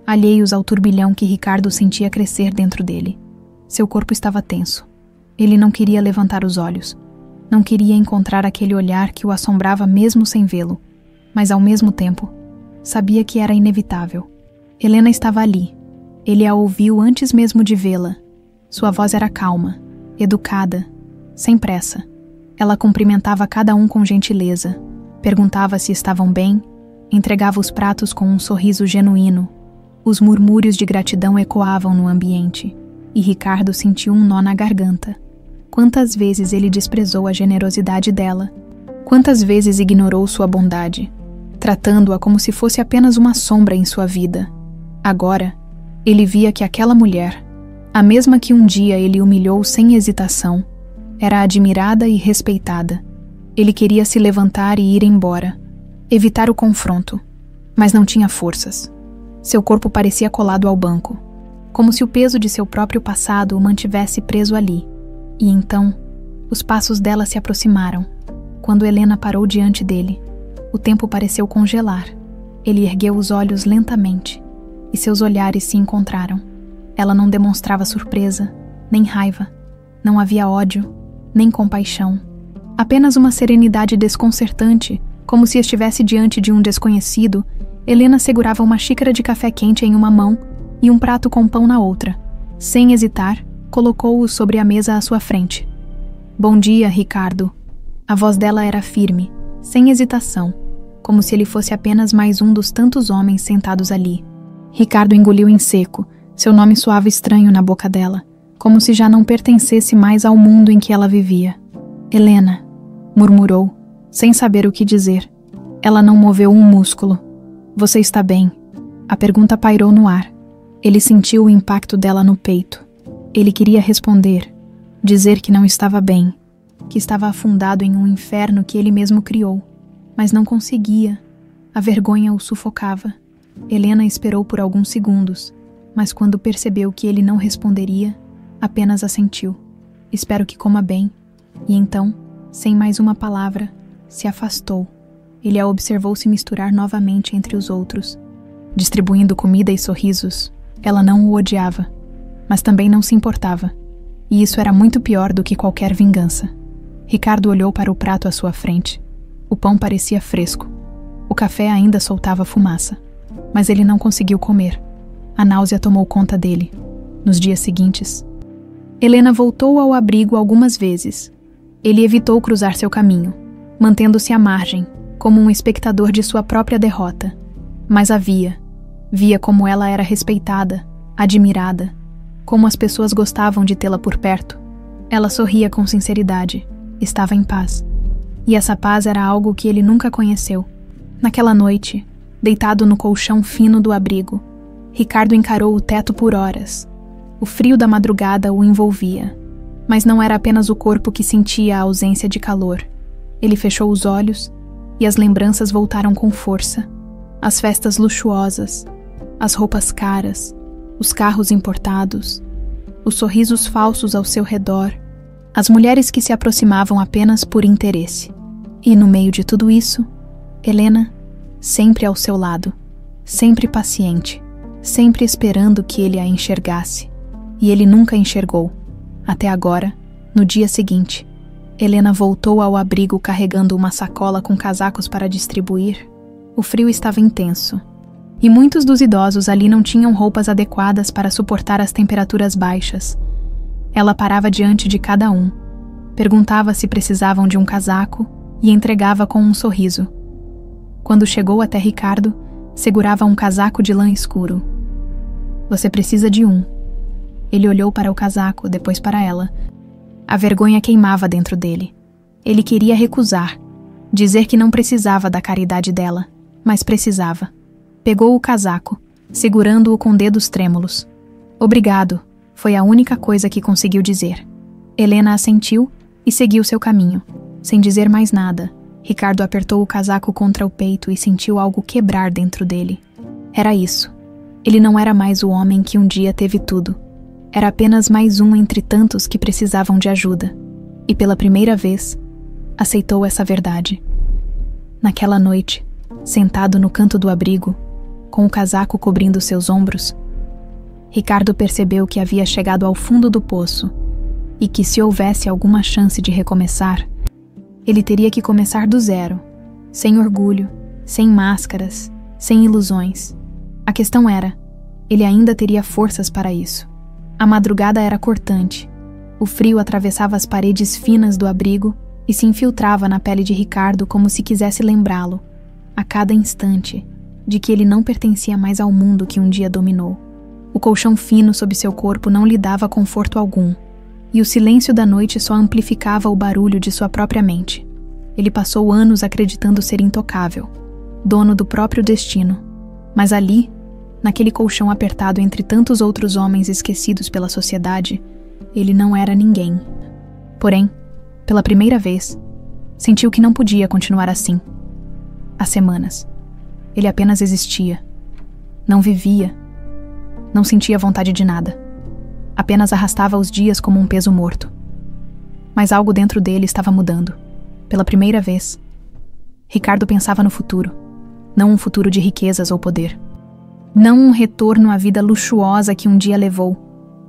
alheios ao turbilhão que Ricardo sentia crescer dentro dele. Seu corpo estava tenso. Ele não queria levantar os olhos. Não queria encontrar aquele olhar que o assombrava mesmo sem vê-lo. Mas, ao mesmo tempo, sabia que era inevitável. Helena estava ali. Ele a ouviu antes mesmo de vê-la. Sua voz era calma, educada, sem pressa. Ela cumprimentava cada um com gentileza, perguntava se estavam bem, entregava os pratos com um sorriso genuíno. Os murmúrios de gratidão ecoavam no ambiente, e Ricardo sentiu um nó na garganta. Quantas vezes ele desprezou a generosidade dela? Quantas vezes ignorou sua bondade, tratando-a como se fosse apenas uma sombra em sua vida? Agora, ele via que aquela mulher, a mesma que um dia ele humilhou sem hesitação, era admirada e respeitada. Ele queria se levantar e ir embora, evitar o confronto, mas não tinha forças. Seu corpo parecia colado ao banco, como se o peso de seu próprio passado o mantivesse preso ali. E então, os passos dela se aproximaram. Quando Helena parou diante dele, o tempo pareceu congelar. Ele ergueu os olhos lentamente, e seus olhares se encontraram. Ela não demonstrava surpresa, nem raiva. Não havia ódio, nem compaixão. Apenas uma serenidade desconcertante, como se estivesse diante de um desconhecido. Helena segurava uma xícara de café quente em uma mão e um prato com pão na outra. Sem hesitar, colocou-o sobre a mesa à sua frente. "Bom dia, Ricardo." A voz dela era firme, sem hesitação, como se ele fosse apenas mais um dos tantos homens sentados ali. Ricardo engoliu em seco. Seu nome soava estranho na boca dela, como se já não pertencesse mais ao mundo em que ela vivia. "Helena", murmurou, sem saber o que dizer. Ela não moveu um músculo. "Você está bem?" A pergunta pairou no ar. Ele sentiu o impacto dela no peito. Ele queria responder, dizer que não estava bem, que estava afundado em um inferno que ele mesmo criou, mas não conseguia. A vergonha o sufocava. Helena esperou por alguns segundos, mas quando percebeu que ele não responderia, apenas assentiu. "Espero que coma bem." E então, sem mais uma palavra, se afastou. Ele a observou se misturar novamente entre os outros. Distribuindo comida e sorrisos, ela não o odiava, mas também não se importava. E isso era muito pior do que qualquer vingança. Ricardo olhou para o prato à sua frente. O pão parecia fresco. O café ainda soltava fumaça. Mas ele não conseguiu comer. A náusea tomou conta dele. Nos dias seguintes, Helena voltou ao abrigo algumas vezes. Ele evitou cruzar seu caminho, mantendo-se à margem, como um espectador de sua própria derrota. Mas via como ela era respeitada, admirada, como as pessoas gostavam de tê-la por perto. Ela sorria com sinceridade, estava em paz. E essa paz era algo que ele nunca conheceu. Naquela noite, deitado no colchão fino do abrigo, Ricardo encarou o teto por horas. O frio da madrugada o envolvia, mas não era apenas o corpo que sentia a ausência de calor. Ele fechou os olhos e as lembranças voltaram com força. As festas luxuosas, as roupas caras, os carros importados, os sorrisos falsos ao seu redor, as mulheres que se aproximavam apenas por interesse. E no meio de tudo isso, Helena, sempre ao seu lado, sempre paciente, sempre esperando que ele a enxergasse. E ele nunca enxergou. Até agora, no dia seguinte, Helena voltou ao abrigo carregando uma sacola com casacos para distribuir. O frio estava intenso, e muitos dos idosos ali não tinham roupas adequadas para suportar as temperaturas baixas. Ela parava diante de cada um, perguntava se precisavam de um casaco e entregava com um sorriso. Quando chegou até Ricardo, segurava um casaco de lã escuro. Você precisa de um. Ele olhou para o casaco, depois para ela. A vergonha queimava dentro dele. Ele queria recusar, dizer que não precisava da caridade dela, mas precisava. Pegou o casaco, segurando-o com dedos trêmulos. Obrigado, foi a única coisa que conseguiu dizer. Helena assentiu e seguiu seu caminho. Sem dizer mais nada, Ricardo apertou o casaco contra o peito e sentiu algo quebrar dentro dele. Era isso. Ele não era mais o homem que um dia teve tudo. Era apenas mais um entre tantos que precisavam de ajuda. E pela primeira vez, aceitou essa verdade. Naquela noite, sentado no canto do abrigo, com o casaco cobrindo seus ombros, Ricardo percebeu que havia chegado ao fundo do poço e que, se houvesse alguma chance de recomeçar, ele teria que começar do zero, sem orgulho, sem máscaras, sem ilusões. A questão era, ele ainda teria forças para isso. A madrugada era cortante. O frio atravessava as paredes finas do abrigo e se infiltrava na pele de Ricardo como se quisesse lembrá-lo, a cada instante, de que ele não pertencia mais ao mundo que um dia dominou. O colchão fino sob seu corpo não lhe dava conforto algum, e o silêncio da noite só amplificava o barulho de sua própria mente. Ele passou anos acreditando ser intocável, dono do próprio destino, mas ali, naquele colchão apertado entre tantos outros homens esquecidos pela sociedade, ele não era ninguém. Porém, pela primeira vez, sentiu que não podia continuar assim. Há semanas, ele apenas existia. Não vivia. Não sentia vontade de nada. Apenas arrastava os dias como um peso morto. Mas algo dentro dele estava mudando. Pela primeira vez, Ricardo pensava no futuro. Não um futuro de riquezas ou poder. Não um retorno à vida luxuosa que um dia levou,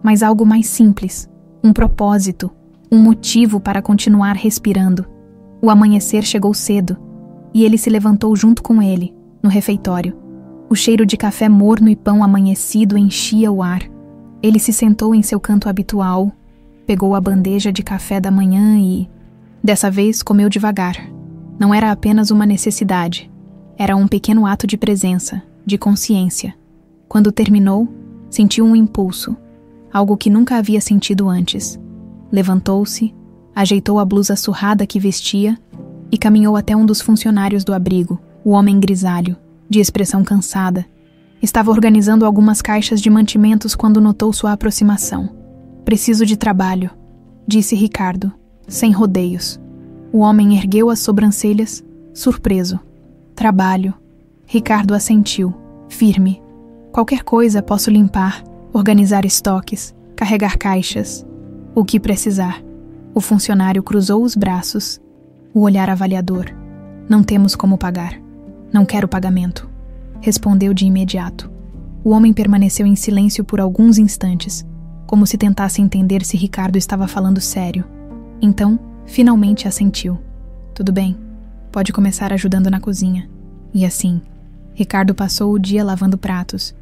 mas algo mais simples, um propósito, um motivo para continuar respirando. O amanhecer chegou cedo, e ele se levantou junto com ele, no refeitório. O cheiro de café morno e pão amanhecido enchia o ar. Ele se sentou em seu canto habitual, pegou a bandeja de café da manhã e, dessa vez, comeu devagar. Não era apenas uma necessidade, era um pequeno ato de presença, de consciência. Quando terminou, sentiu um impulso, algo que nunca havia sentido antes. Levantou-se, ajeitou a blusa surrada que vestia e caminhou até um dos funcionários do abrigo, o homem grisalho, de expressão cansada. Estava organizando algumas caixas de mantimentos quando notou sua aproximação. Preciso de trabalho, disse Ricardo, sem rodeios. O homem ergueu as sobrancelhas, surpreso. Trabalho. Ricardo assentiu, firme. Qualquer coisa posso limpar, organizar estoques, carregar caixas. O que precisar. O funcionário cruzou os braços, o olhar avaliador. Não temos como pagar. Não quero pagamento. Respondeu de imediato. O homem permaneceu em silêncio por alguns instantes, como se tentasse entender se Ricardo estava falando sério. Então, finalmente assentiu. Tudo bem, pode começar ajudando na cozinha. E assim, Ricardo passou o dia lavando pratos,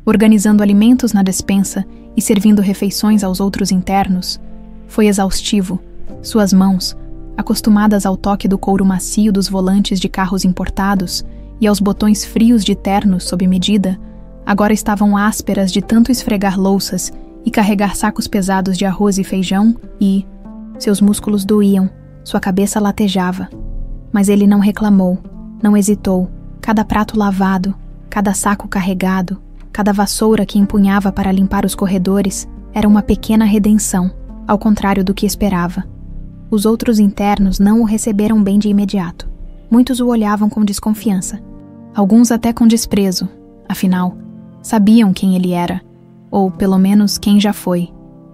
organizando alimentos na despensa e servindo refeições aos outros internos. Foi exaustivo. Suas mãos, acostumadas ao toque do couro macio dos volantes de carros importados e aos botões frios de ternos sob medida, agora estavam ásperas de tanto esfregar louças e carregar sacos pesados de arroz e feijão e... Seus músculos doíam, sua cabeça latejava. Mas ele não reclamou, não hesitou. Cada prato lavado, cada saco carregado, cada vassoura que empunhava para limpar os corredores era uma pequena redenção, ao contrário do que esperava. Os outros internos não o receberam bem de imediato. Muitos o olhavam com desconfiança. Alguns até com desprezo, afinal, sabiam quem ele era, ou pelo menos quem já foi.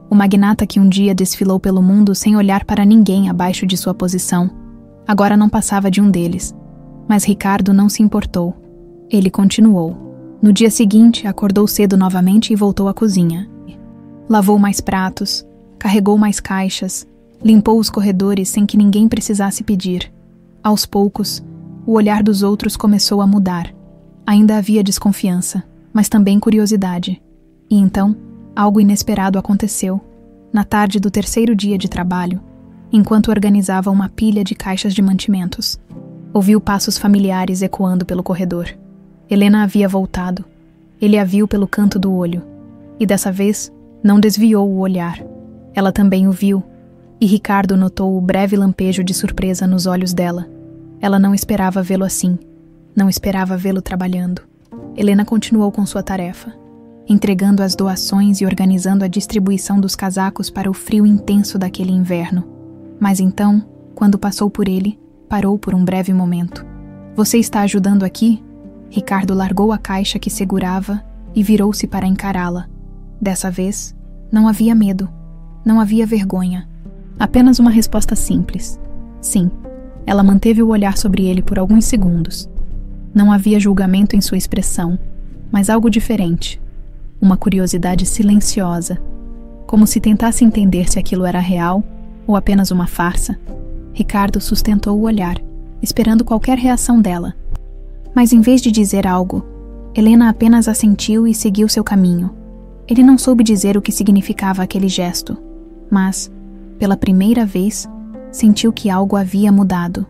O magnata que um dia desfilou pelo mundo sem olhar para ninguém abaixo de sua posição, agora não passava de um deles. Mas Ricardo não se importou. Ele continuou. No dia seguinte, acordou cedo novamente e voltou à cozinha. Lavou mais pratos, carregou mais caixas, limpou os corredores sem que ninguém precisasse pedir. Aos poucos, o olhar dos outros começou a mudar. Ainda havia desconfiança, mas também curiosidade. E então, algo inesperado aconteceu. Na tarde do terceiro dia de trabalho, enquanto organizava uma pilha de caixas de mantimentos, ouviu passos familiares ecoando pelo corredor. Helena havia voltado. Ele a viu pelo canto do olho. E dessa vez, não desviou o olhar. Ela também o viu. E Ricardo notou o breve lampejo de surpresa nos olhos dela. Ela não esperava vê-lo assim. Não esperava vê-lo trabalhando. Helena continuou com sua tarefa, entregando as doações e organizando a distribuição dos casacos para o frio intenso daquele inverno. Mas então, quando passou por ele, parou por um breve momento. "Você está ajudando aqui?" Ricardo largou a caixa que segurava e virou-se para encará-la. Dessa vez, não havia medo, não havia vergonha. Apenas uma resposta simples. Sim. Ela manteve o olhar sobre ele por alguns segundos. Não havia julgamento em sua expressão, mas algo diferente. Uma curiosidade silenciosa, como se tentasse entender se aquilo era real ou apenas uma farsa. Ricardo sustentou o olhar, esperando qualquer reação dela. Mas em vez de dizer algo, Helena apenas assentiu e seguiu seu caminho. Ele não soube dizer o que significava aquele gesto, mas, pela primeira vez, sentiu que algo havia mudado.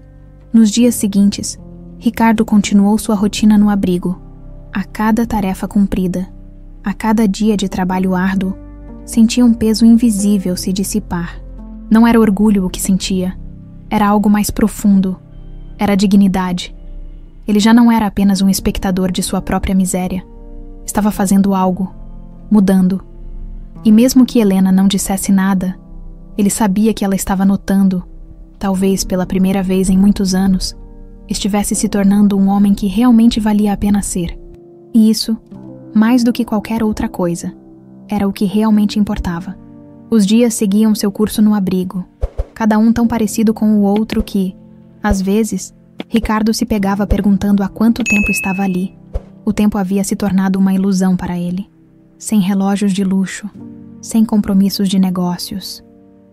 Nos dias seguintes, Ricardo continuou sua rotina no abrigo. A cada tarefa cumprida, a cada dia de trabalho árduo, sentia um peso invisível se dissipar. Não era orgulho o que sentia, era algo mais profundo, era dignidade. Ele já não era apenas um espectador de sua própria miséria. Estava fazendo algo, mudando. E mesmo que Helena não dissesse nada, ele sabia que ela estava notando, talvez pela primeira vez em muitos anos, estivesse se tornando um homem que realmente valia a pena ser. E isso, mais do que qualquer outra coisa, era o que realmente importava. Os dias seguiam seu curso no abrigo, cada um tão parecido com o outro que, às vezes, Ricardo se pegava perguntando há quanto tempo estava ali. O tempo havia se tornado uma ilusão para ele. Sem relógios de luxo, sem compromissos de negócios,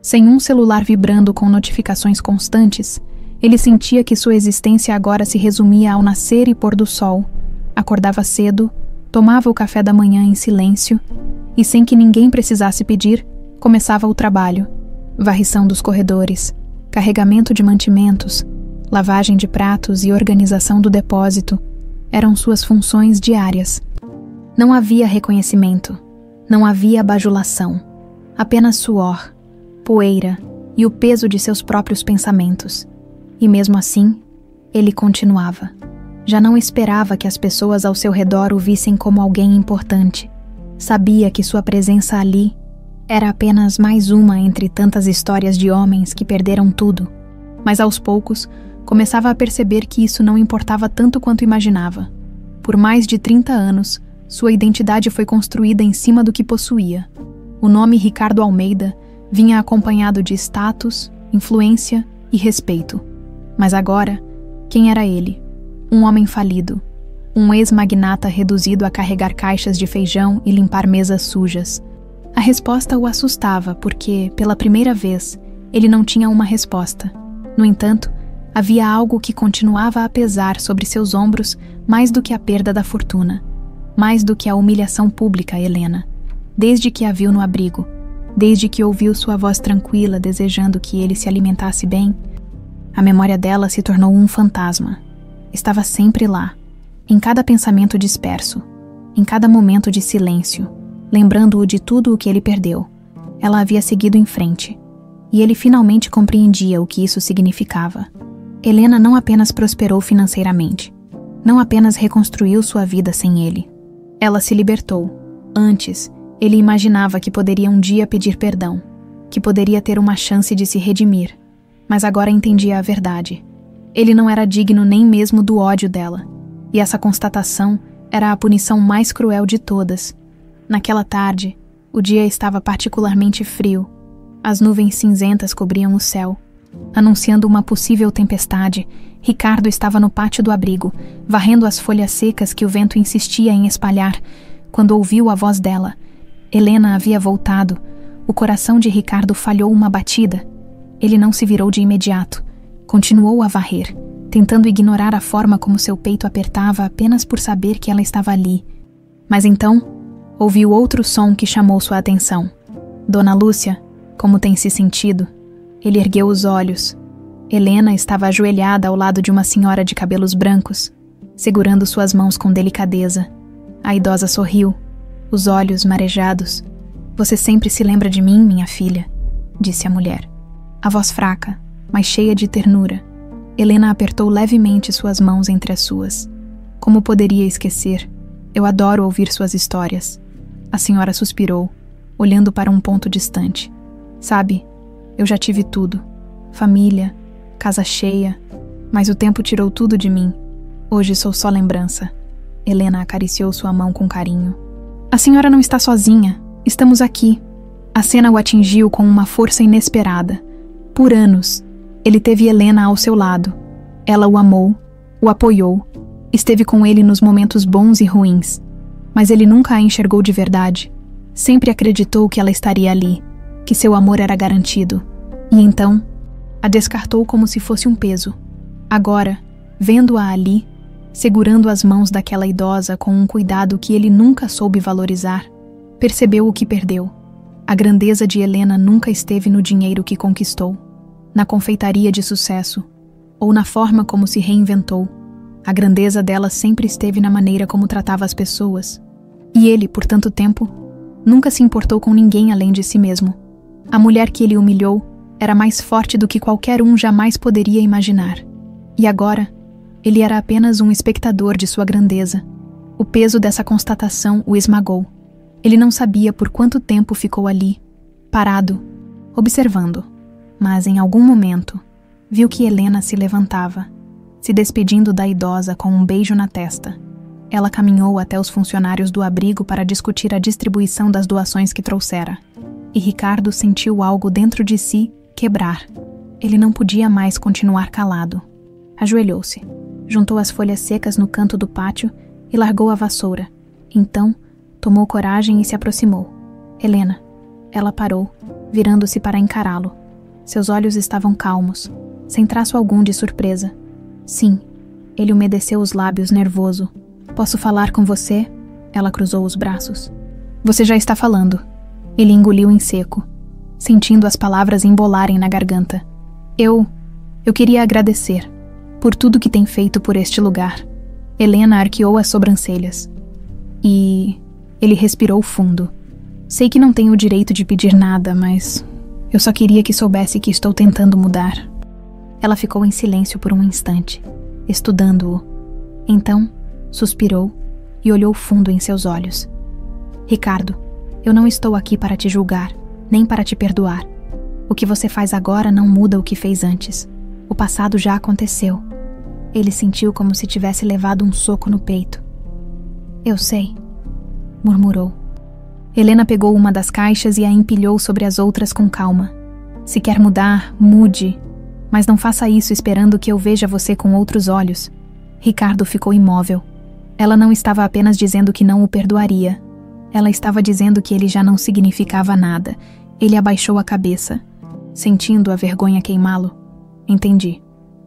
sem um celular vibrando com notificações constantes, ele sentia que sua existência agora se resumia ao nascer e pôr do sol. Acordava cedo, tomava o café da manhã em silêncio e, sem que ninguém precisasse pedir, começava o trabalho. Varrição dos corredores, carregamento de mantimentos, lavagem de pratos e organização do depósito eram suas funções diárias. Não havia reconhecimento, não havia bajulação, apenas suor, poeira e o peso de seus próprios pensamentos. E mesmo assim, ele continuava. Já não esperava que as pessoas ao seu redor o vissem como alguém importante. Sabia que sua presença ali era apenas mais uma entre tantas histórias de homens que perderam tudo. Mas aos poucos, começava a perceber que isso não importava tanto quanto imaginava. Por mais de 30 anos, sua identidade foi construída em cima do que possuía. O nome Ricardo Almeida vinha acompanhado de status, influência e respeito. Mas agora, quem era ele? Um homem falido. Um ex-magnata reduzido a carregar caixas de feijão e limpar mesas sujas. A resposta o assustava porque, pela primeira vez, ele não tinha uma resposta. No entanto, havia algo que continuava a pesar sobre seus ombros mais do que a perda da fortuna, mais do que a humilhação pública a Helena. Desde que a viu no abrigo, desde que ouviu sua voz tranquila desejando que ele se alimentasse bem, a memória dela se tornou um fantasma. Estava sempre lá, em cada pensamento disperso, em cada momento de silêncio, lembrando-o de tudo o que ele perdeu. Ela havia seguido em frente, e ele finalmente compreendia o que isso significava. Helena não apenas prosperou financeiramente, não apenas reconstruiu sua vida sem ele. Ela se libertou. Antes, ele imaginava que poderia um dia pedir perdão, que poderia ter uma chance de se redimir, mas agora entendia a verdade. Ele não era digno nem mesmo do ódio dela. E essa constatação era a punição mais cruel de todas. Naquela tarde, o dia estava particularmente frio. As nuvens cinzentas cobriam o céu. Anunciando uma possível tempestade, Ricardo estava no pátio do abrigo, varrendo as folhas secas que o vento insistia em espalhar, quando ouviu a voz dela. Helena havia voltado. O coração de Ricardo falhou uma batida. Ele não se virou de imediato. Continuou a varrer, tentando ignorar a forma como seu peito apertava apenas por saber que ela estava ali. Mas então, ouviu outro som que chamou sua atenção. Dona Lúcia, como tem se sentido? Ele ergueu os olhos. Helena estava ajoelhada ao lado de uma senhora de cabelos brancos, segurando suas mãos com delicadeza. A idosa sorriu, os olhos marejados. Você sempre se lembra de mim, minha filha, disse a mulher. A voz fraca, mas cheia de ternura. Helena apertou levemente suas mãos entre as suas. Como poderia esquecer? Eu adoro ouvir suas histórias. A senhora suspirou, olhando para um ponto distante. Sabe, eu já tive tudo. Família, casa cheia, mas o tempo tirou tudo de mim. Hoje sou só lembrança. Helena acariciou sua mão com carinho. A senhora não está sozinha. Estamos aqui. A cena o atingiu com uma força inesperada. Por anos, ele teve Helena ao seu lado. Ela o amou, o apoiou, esteve com ele nos momentos bons e ruins. Mas ele nunca a enxergou de verdade. Sempre acreditou que ela estaria ali, que seu amor era garantido. E então, a descartou como se fosse um peso. Agora, vendo-a ali, segurando as mãos daquela idosa com um cuidado que ele nunca soube valorizar, percebeu o que perdeu. A grandeza de Helena nunca esteve no dinheiro que conquistou, na confeitaria de sucesso, ou na forma como se reinventou. A grandeza dela sempre esteve na maneira como tratava as pessoas. E ele, por tanto tempo, nunca se importou com ninguém além de si mesmo. A mulher que ele humilhou era mais forte do que qualquer um jamais poderia imaginar. E agora, ele era apenas um espectador de sua grandeza. O peso dessa constatação o esmagou. Ele não sabia por quanto tempo ficou ali, parado, observando. Mas em algum momento, viu que Helena se levantava, se despedindo da idosa com um beijo na testa. Ela caminhou até os funcionários do abrigo para discutir a distribuição das doações que trouxera. E Ricardo sentiu algo dentro de si quebrar. Ele não podia mais continuar calado. Ajoelhou-se, juntou as folhas secas no canto do pátio e largou a vassoura. Então, tomou coragem e se aproximou. Helena. Ela parou, virando-se para encará-lo. Seus olhos estavam calmos, sem traço algum de surpresa. Sim. Ele umedeceu os lábios, nervoso. Posso falar com você? Ela cruzou os braços. Você já está falando. Ele engoliu em seco, sentindo as palavras embolarem na garganta. Eu queria agradecer por tudo que tem feito por este lugar. Helena arqueou as sobrancelhas. E ele respirou fundo. Sei que não tenho o direito de pedir nada, mas eu só queria que soubesse que estou tentando mudar. Ela ficou em silêncio por um instante, estudando-o. Então, suspirou e olhou fundo em seus olhos. Ricardo, eu não estou aqui para te julgar, nem para te perdoar. O que você faz agora não muda o que fez antes. O passado já aconteceu. Ele sentiu como se tivesse levado um soco no peito. Eu sei, murmurou. Helena pegou uma das caixas e a empilhou sobre as outras com calma. Se quer mudar, mude, mas não faça isso esperando que eu veja você com outros olhos. Ricardo ficou imóvel. Ela não estava apenas dizendo que não o perdoaria. Ela estava dizendo que ele já não significava nada. Ele abaixou a cabeça, sentindo a vergonha queimá-lo. Entendi.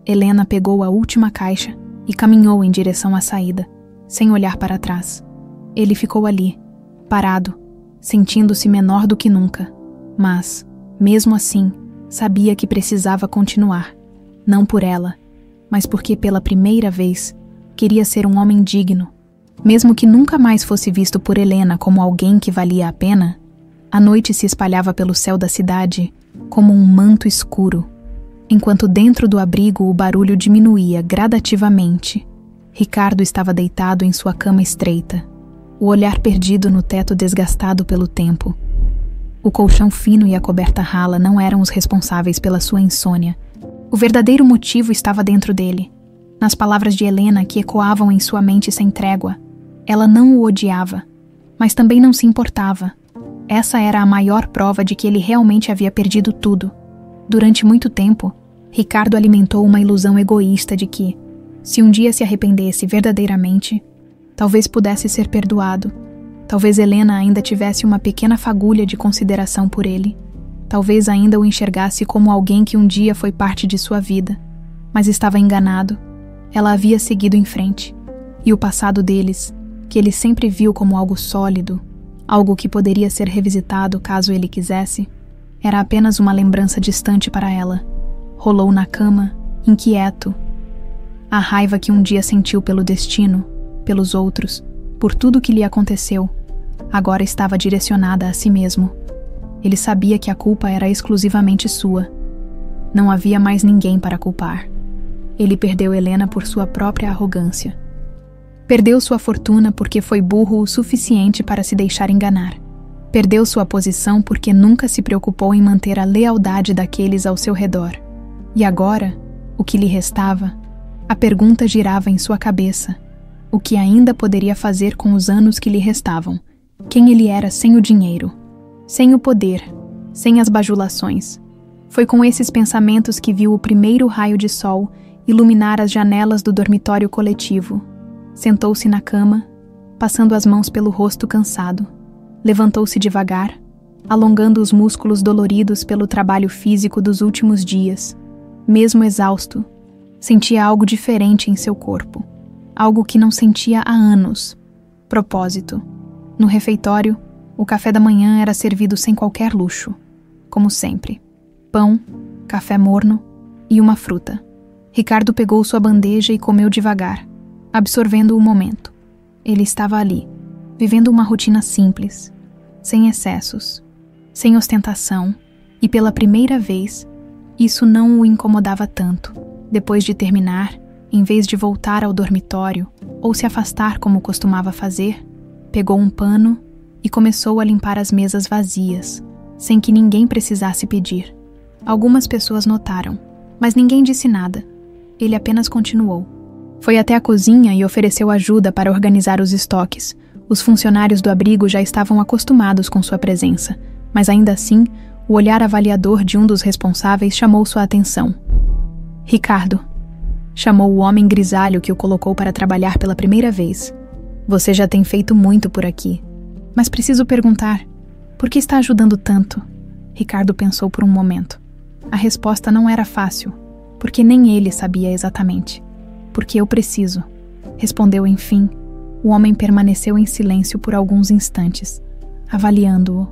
Helena pegou a última caixa e caminhou em direção à saída, sem olhar para trás. Ele ficou ali, parado, sentindo-se menor do que nunca. Mas, mesmo assim, sabia que precisava continuar. Não por ela, mas porque pela primeira vez queria ser um homem digno. Mesmo que nunca mais fosse visto por Helena como alguém que valia a pena, a noite se espalhava pelo céu da cidade como um manto escuro, enquanto dentro do abrigo o barulho diminuía gradativamente. Ricardo estava deitado em sua cama estreita, o olhar perdido no teto desgastado pelo tempo. O colchão fino e a coberta rala não eram os responsáveis pela sua insônia. O verdadeiro motivo estava dentro dele. Nas palavras de Helena que ecoavam em sua mente sem trégua, ela não o odiava, mas também não se importava. Essa era a maior prova de que ele realmente havia perdido tudo. Durante muito tempo, Ricardo alimentou uma ilusão egoísta de que, se um dia se arrependesse verdadeiramente, talvez pudesse ser perdoado. Talvez Helena ainda tivesse uma pequena fagulha de consideração por ele. Talvez ainda o enxergasse como alguém que um dia foi parte de sua vida. Mas estava enganado. Ela havia seguido em frente. E o passado deles, que ele sempre viu como algo sólido, algo que poderia ser revisitado caso ele quisesse, era apenas uma lembrança distante para ela. Rolou na cama, inquieto. A raiva que um dia sentiu pelo destino, pelos outros, por tudo que lhe aconteceu, agora estava direcionada a si mesmo. Ele sabia que a culpa era exclusivamente sua. Não havia mais ninguém para culpar. Ele perdeu Helena por sua própria arrogância. Perdeu sua fortuna porque foi burro o suficiente para se deixar enganar. Perdeu sua posição porque nunca se preocupou em manter a lealdade daqueles ao seu redor. E agora, o que lhe restava? A pergunta girava em sua cabeça. O que ainda poderia fazer com os anos que lhe restavam? Quem ele era sem o dinheiro? Sem o poder? Sem as bajulações? Foi com esses pensamentos que viu o primeiro raio de sol iluminar as janelas do dormitório coletivo. Sentou-se na cama, passando as mãos pelo rosto cansado. Levantou-se devagar, alongando os músculos doloridos pelo trabalho físico dos últimos dias. Mesmo exausto, sentia algo diferente em seu corpo. Algo que não sentia há anos. Propósito. No refeitório, o café da manhã era servido sem qualquer luxo. Como sempre. Pão, café morno e uma fruta. Ricardo pegou sua bandeja e comeu devagar, absorvendo o momento. Ele estava ali, vivendo uma rotina simples, sem excessos, sem ostentação, e pela primeira vez, isso não o incomodava tanto. Depois de terminar, em vez de voltar ao dormitório ou se afastar como costumava fazer, pegou um pano e começou a limpar as mesas vazias, sem que ninguém precisasse pedir. Algumas pessoas notaram, mas ninguém disse nada. Ele apenas continuou. Foi até a cozinha e ofereceu ajuda para organizar os estoques. Os funcionários do abrigo já estavam acostumados com sua presença, mas ainda assim, o olhar avaliador de um dos responsáveis chamou sua atenção. Ricardo, chamou o homem grisalho que o colocou para trabalhar pela primeira vez. Você já tem feito muito por aqui. Mas preciso perguntar, por que está ajudando tanto? Ricardo pensou por um momento. A resposta não era fácil, porque nem ele sabia exatamente. Porque eu preciso, respondeu enfim. O homem permaneceu em silêncio por alguns instantes, avaliando-o.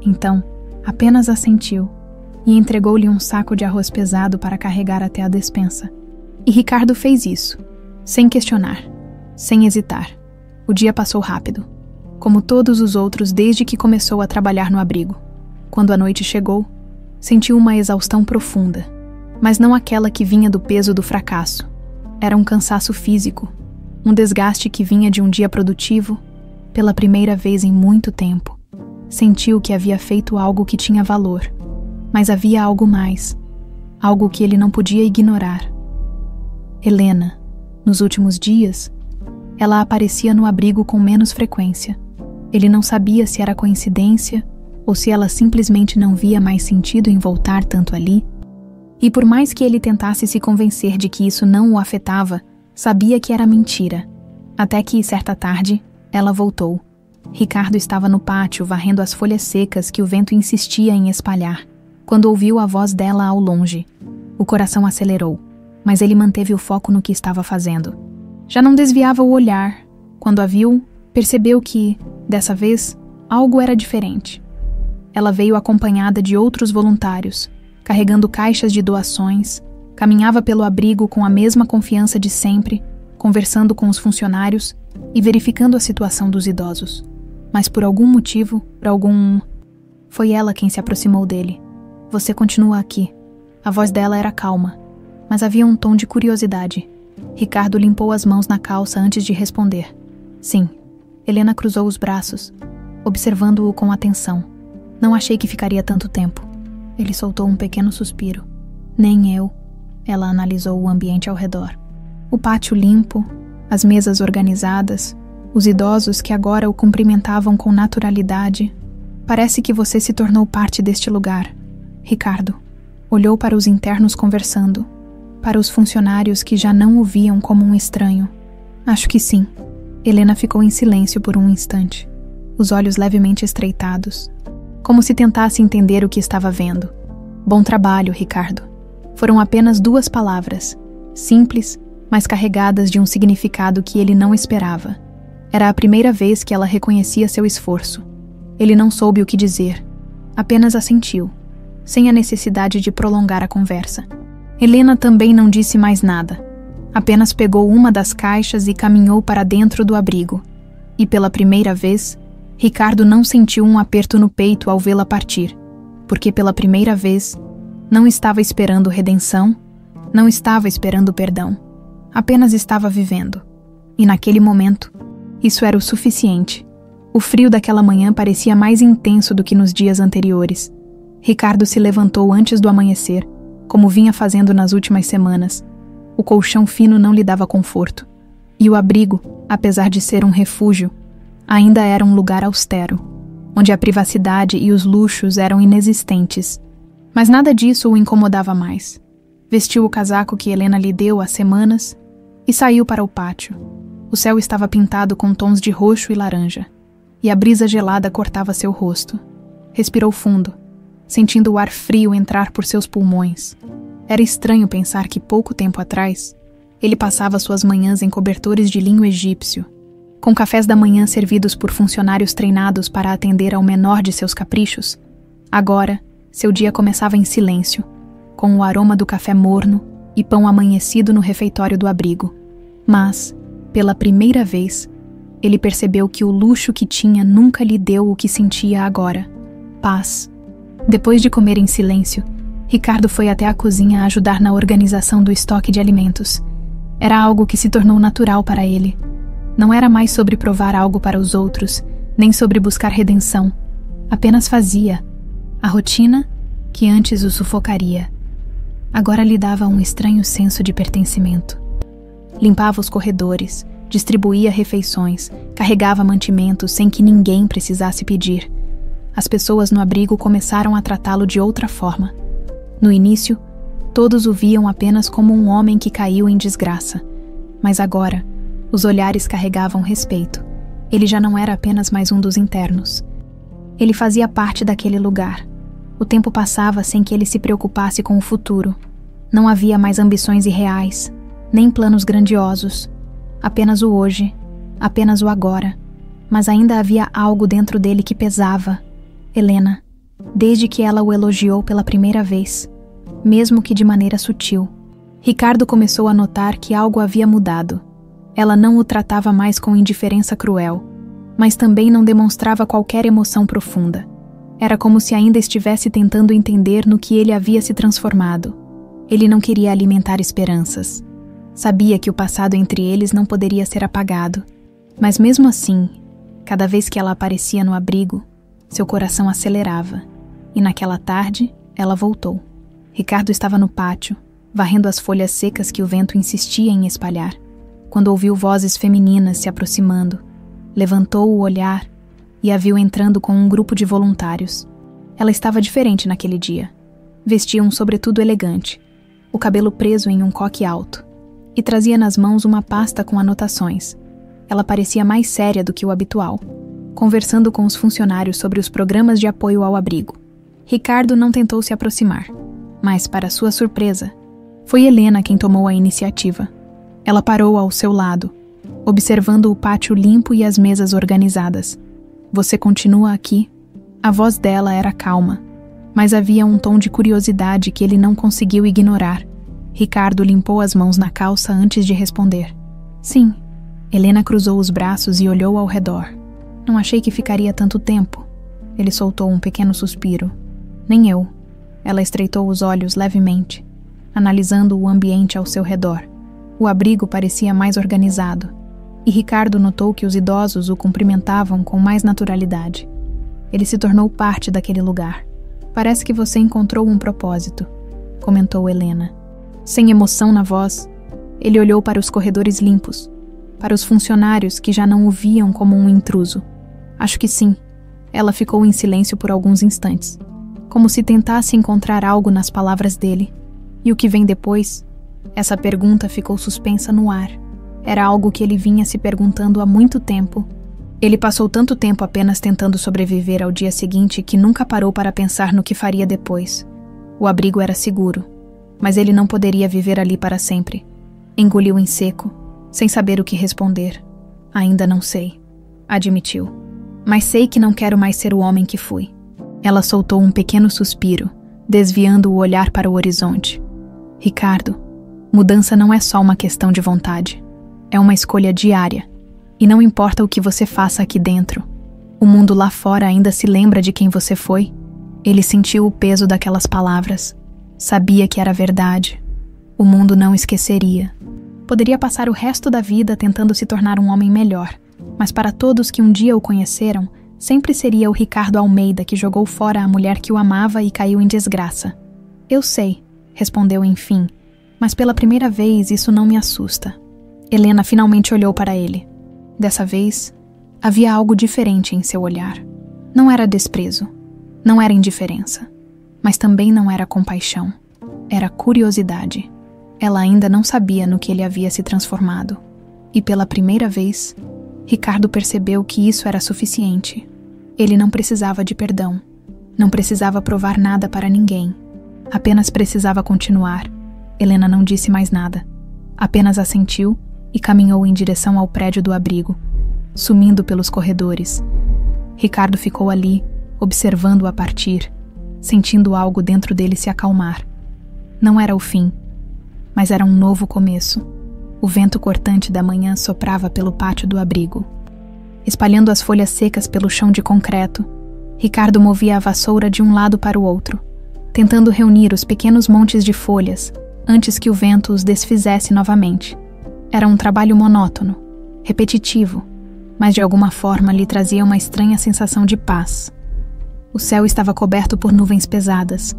Então, apenas assentiu e entregou-lhe um saco de arroz pesado para carregar até a despensa. E Ricardo fez isso, sem questionar, sem hesitar. O dia passou rápido, como todos os outros desde que começou a trabalhar no abrigo. Quando a noite chegou, sentiu uma exaustão profunda, mas não aquela que vinha do peso do fracasso. Era um cansaço físico, um desgaste que vinha de um dia produtivo. Pela primeira vez em muito tempo, sentiu que havia feito algo que tinha valor, mas havia algo mais, algo que ele não podia ignorar. Helena, nos últimos dias, ela aparecia no abrigo com menos frequência. Ele não sabia se era coincidência ou se ela simplesmente não via mais sentido em voltar tanto ali. E por mais que ele tentasse se convencer de que isso não o afetava, sabia que era mentira. Até que, certa tarde, ela voltou. Ricardo estava no pátio varrendo as folhas secas que o vento insistia em espalhar, quando ouviu a voz dela ao longe. O coração acelerou, mas ele manteve o foco no que estava fazendo. Já não desviava o olhar. Quando a viu, percebeu que, dessa vez, algo era diferente. Ela veio acompanhada de outros voluntários, carregando caixas de doações, caminhava pelo abrigo com a mesma confiança de sempre, conversando com os funcionários e verificando a situação dos idosos. Mas por algum motivo, foi ela quem se aproximou dele. Você continua aqui. A voz dela era calma, mas havia um tom de curiosidade. Ricardo limpou as mãos na calça antes de responder. Sim. Helena cruzou os braços, observando-o com atenção. Não achei que ficaria tanto tempo. Ele soltou um pequeno suspiro. Nem eu. Ela analisou o ambiente ao redor. O pátio limpo, as mesas organizadas, os idosos que agora o cumprimentavam com naturalidade. Parece que você se tornou parte deste lugar. Ricardo olhou para os internos conversando, para os funcionários que já não o viam como um estranho. Acho que sim. Helena ficou em silêncio por um instante, os olhos levemente estreitados, como se tentasse entender o que estava vendo. Bom trabalho, Ricardo. Foram apenas 2 palavras, simples, mas carregadas de um significado que ele não esperava. Era a primeira vez que ela reconhecia seu esforço. Ele não soube o que dizer, apenas assentiu, sem a necessidade de prolongar a conversa. Helena também não disse mais nada. Apenas pegou uma das caixas e caminhou para dentro do abrigo. E pela primeira vez, Ricardo não sentiu um aperto no peito ao vê-la partir, porque pela primeira vez não estava esperando redenção, não estava esperando perdão, apenas estava vivendo. E naquele momento, isso era o suficiente. O frio daquela manhã parecia mais intenso do que nos dias anteriores. Ricardo se levantou antes do amanhecer, como vinha fazendo nas últimas semanas. O colchão fino não lhe dava conforto. E o abrigo, apesar de ser um refúgio, ainda era um lugar austero, onde a privacidade e os luxos eram inexistentes. Mas nada disso o incomodava mais. Vestiu o casaco que Helena lhe deu há semanas e saiu para o pátio. O céu estava pintado com tons de roxo e laranja, e a brisa gelada cortava seu rosto. Respirou fundo, sentindo o ar frio entrar por seus pulmões. Era estranho pensar que pouco tempo atrás, ele passava suas manhãs em cobertores de linho egípcio, com cafés da manhã servidos por funcionários treinados para atender ao menor de seus caprichos. Agora, seu dia começava em silêncio, com o aroma do café morno e pão amanhecido no refeitório do abrigo. Mas, pela primeira vez, ele percebeu que o luxo que tinha nunca lhe deu o que sentia agora: paz. Depois de comer em silêncio, Ricardo foi até a cozinha ajudar na organização do estoque de alimentos. Era algo que se tornou natural para ele. Não era mais sobre provar algo para os outros, nem sobre buscar redenção. Apenas fazia. A rotina, que antes o sufocaria, agora lhe dava um estranho senso de pertencimento. Limpava os corredores, distribuía refeições, carregava mantimentos sem que ninguém precisasse pedir. As pessoas no abrigo começaram a tratá-lo de outra forma. No início, todos o viam apenas como um homem que caiu em desgraça. Mas agora, os olhares carregavam respeito. Ele já não era apenas mais um dos internos. Ele fazia parte daquele lugar. O tempo passava sem que ele se preocupasse com o futuro. Não havia mais ambições irreais, nem planos grandiosos. Apenas o hoje, apenas o agora. Mas ainda havia algo dentro dele que pesava. Helena, desde que ela o elogiou pela primeira vez, mesmo que de maneira sutil. Ricardo começou a notar que algo havia mudado. Ela não o tratava mais com indiferença cruel, mas também não demonstrava qualquer emoção profunda. Era como se ainda estivesse tentando entender no que ele havia se transformado. Ele não queria alimentar esperanças. Sabia que o passado entre eles não poderia ser apagado. Mas mesmo assim, cada vez que ela aparecia no abrigo, seu coração acelerava. E naquela tarde, ela voltou. Ricardo estava no pátio, varrendo as folhas secas que o vento insistia em espalhar, quando ouviu vozes femininas se aproximando. Levantou o olhar e a viu entrando com um grupo de voluntários. Ela estava diferente naquele dia. Vestia um sobretudo elegante, o cabelo preso em um coque alto, e trazia nas mãos uma pasta com anotações. Ela parecia mais séria do que o habitual, conversando com os funcionários sobre os programas de apoio ao abrigo. Ricardo não tentou se aproximar, mas, para sua surpresa, foi Helena quem tomou a iniciativa. Ela parou ao seu lado, observando o pátio limpo e as mesas organizadas. "Você continua aqui?" A voz dela era calma, mas havia um tom de curiosidade que ele não conseguiu ignorar. Ricardo limpou as mãos na calça antes de responder. "Sim." Helena cruzou os braços e olhou ao redor. "Não achei que ficaria tanto tempo." Ele soltou um pequeno suspiro. "Nem eu." Ela estreitou os olhos levemente, analisando o ambiente ao seu redor. O abrigo parecia mais organizado, e Ricardo notou que os idosos o cumprimentavam com mais naturalidade. Ele se tornou parte daquele lugar. "Parece que você encontrou um propósito", comentou Helena, sem emoção na voz, Ele olhou para os corredores limpos, para os funcionários que já não o viam como um intruso. Acho que sim. Ela ficou em silêncio por alguns instantes, como se tentasse encontrar algo nas palavras dele. E o que vem depois? Essa pergunta ficou suspensa no ar. Era algo que ele vinha se perguntando há muito tempo. Ele passou tanto tempo apenas tentando sobreviver ao dia seguinte que nunca parou para pensar no que faria depois. O abrigo era seguro, mas ele não poderia viver ali para sempre. Engoliu em seco, sem saber o que responder. Ainda não sei, admitiu. Mas sei que não quero mais ser o homem que fui. Ela soltou um pequeno suspiro, desviando o olhar para o horizonte. Ricardo, mudança não é só uma questão de vontade. É uma escolha diária. E não importa o que você faça aqui dentro. O mundo lá fora ainda se lembra de quem você foi. Ele sentiu o peso daquelas palavras. Sabia que era verdade. O mundo não esqueceria. Poderia passar o resto da vida tentando se tornar um homem melhor, mas para todos que um dia o conheceram, sempre seria o Ricardo Almeida que jogou fora a mulher que o amava e caiu em desgraça. Eu sei, respondeu enfim, mas pela primeira vez isso não me assusta. Helena finalmente olhou para ele. Dessa vez, havia algo diferente em seu olhar. Não era desprezo, não era indiferença, mas também não era compaixão. Era curiosidade. Ela ainda não sabia no que ele havia se transformado. E pela primeira vez, Ricardo percebeu que isso era suficiente. Ele não precisava de perdão. Não precisava provar nada para ninguém. Apenas precisava continuar. Helena não disse mais nada. Apenas assentiu e caminhou em direção ao prédio do abrigo, sumindo pelos corredores. Ricardo ficou ali, observando-a partir, sentindo algo dentro dele se acalmar. Não era o fim, mas era um novo começo. O vento cortante da manhã soprava pelo pátio do abrigo. Espalhando as folhas secas pelo chão de concreto, Ricardo movia a vassoura de um lado para o outro, tentando reunir os pequenos montes de folhas antes que o vento os desfizesse novamente. Era um trabalho monótono, repetitivo, mas de alguma forma lhe trazia uma estranha sensação de paz. O céu estava coberto por nuvens pesadas,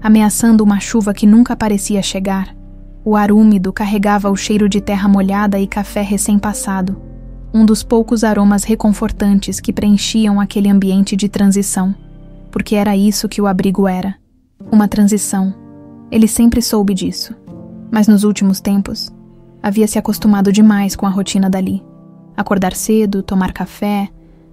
ameaçando uma chuva que nunca parecia chegar. O ar úmido carregava o cheiro de terra molhada e café recém-passado, um dos poucos aromas reconfortantes que preenchiam aquele ambiente de transição, porque era isso que o abrigo era, uma transição. Ele sempre soube disso, mas nos últimos tempos, havia se acostumado demais com a rotina dali. Acordar cedo, tomar café,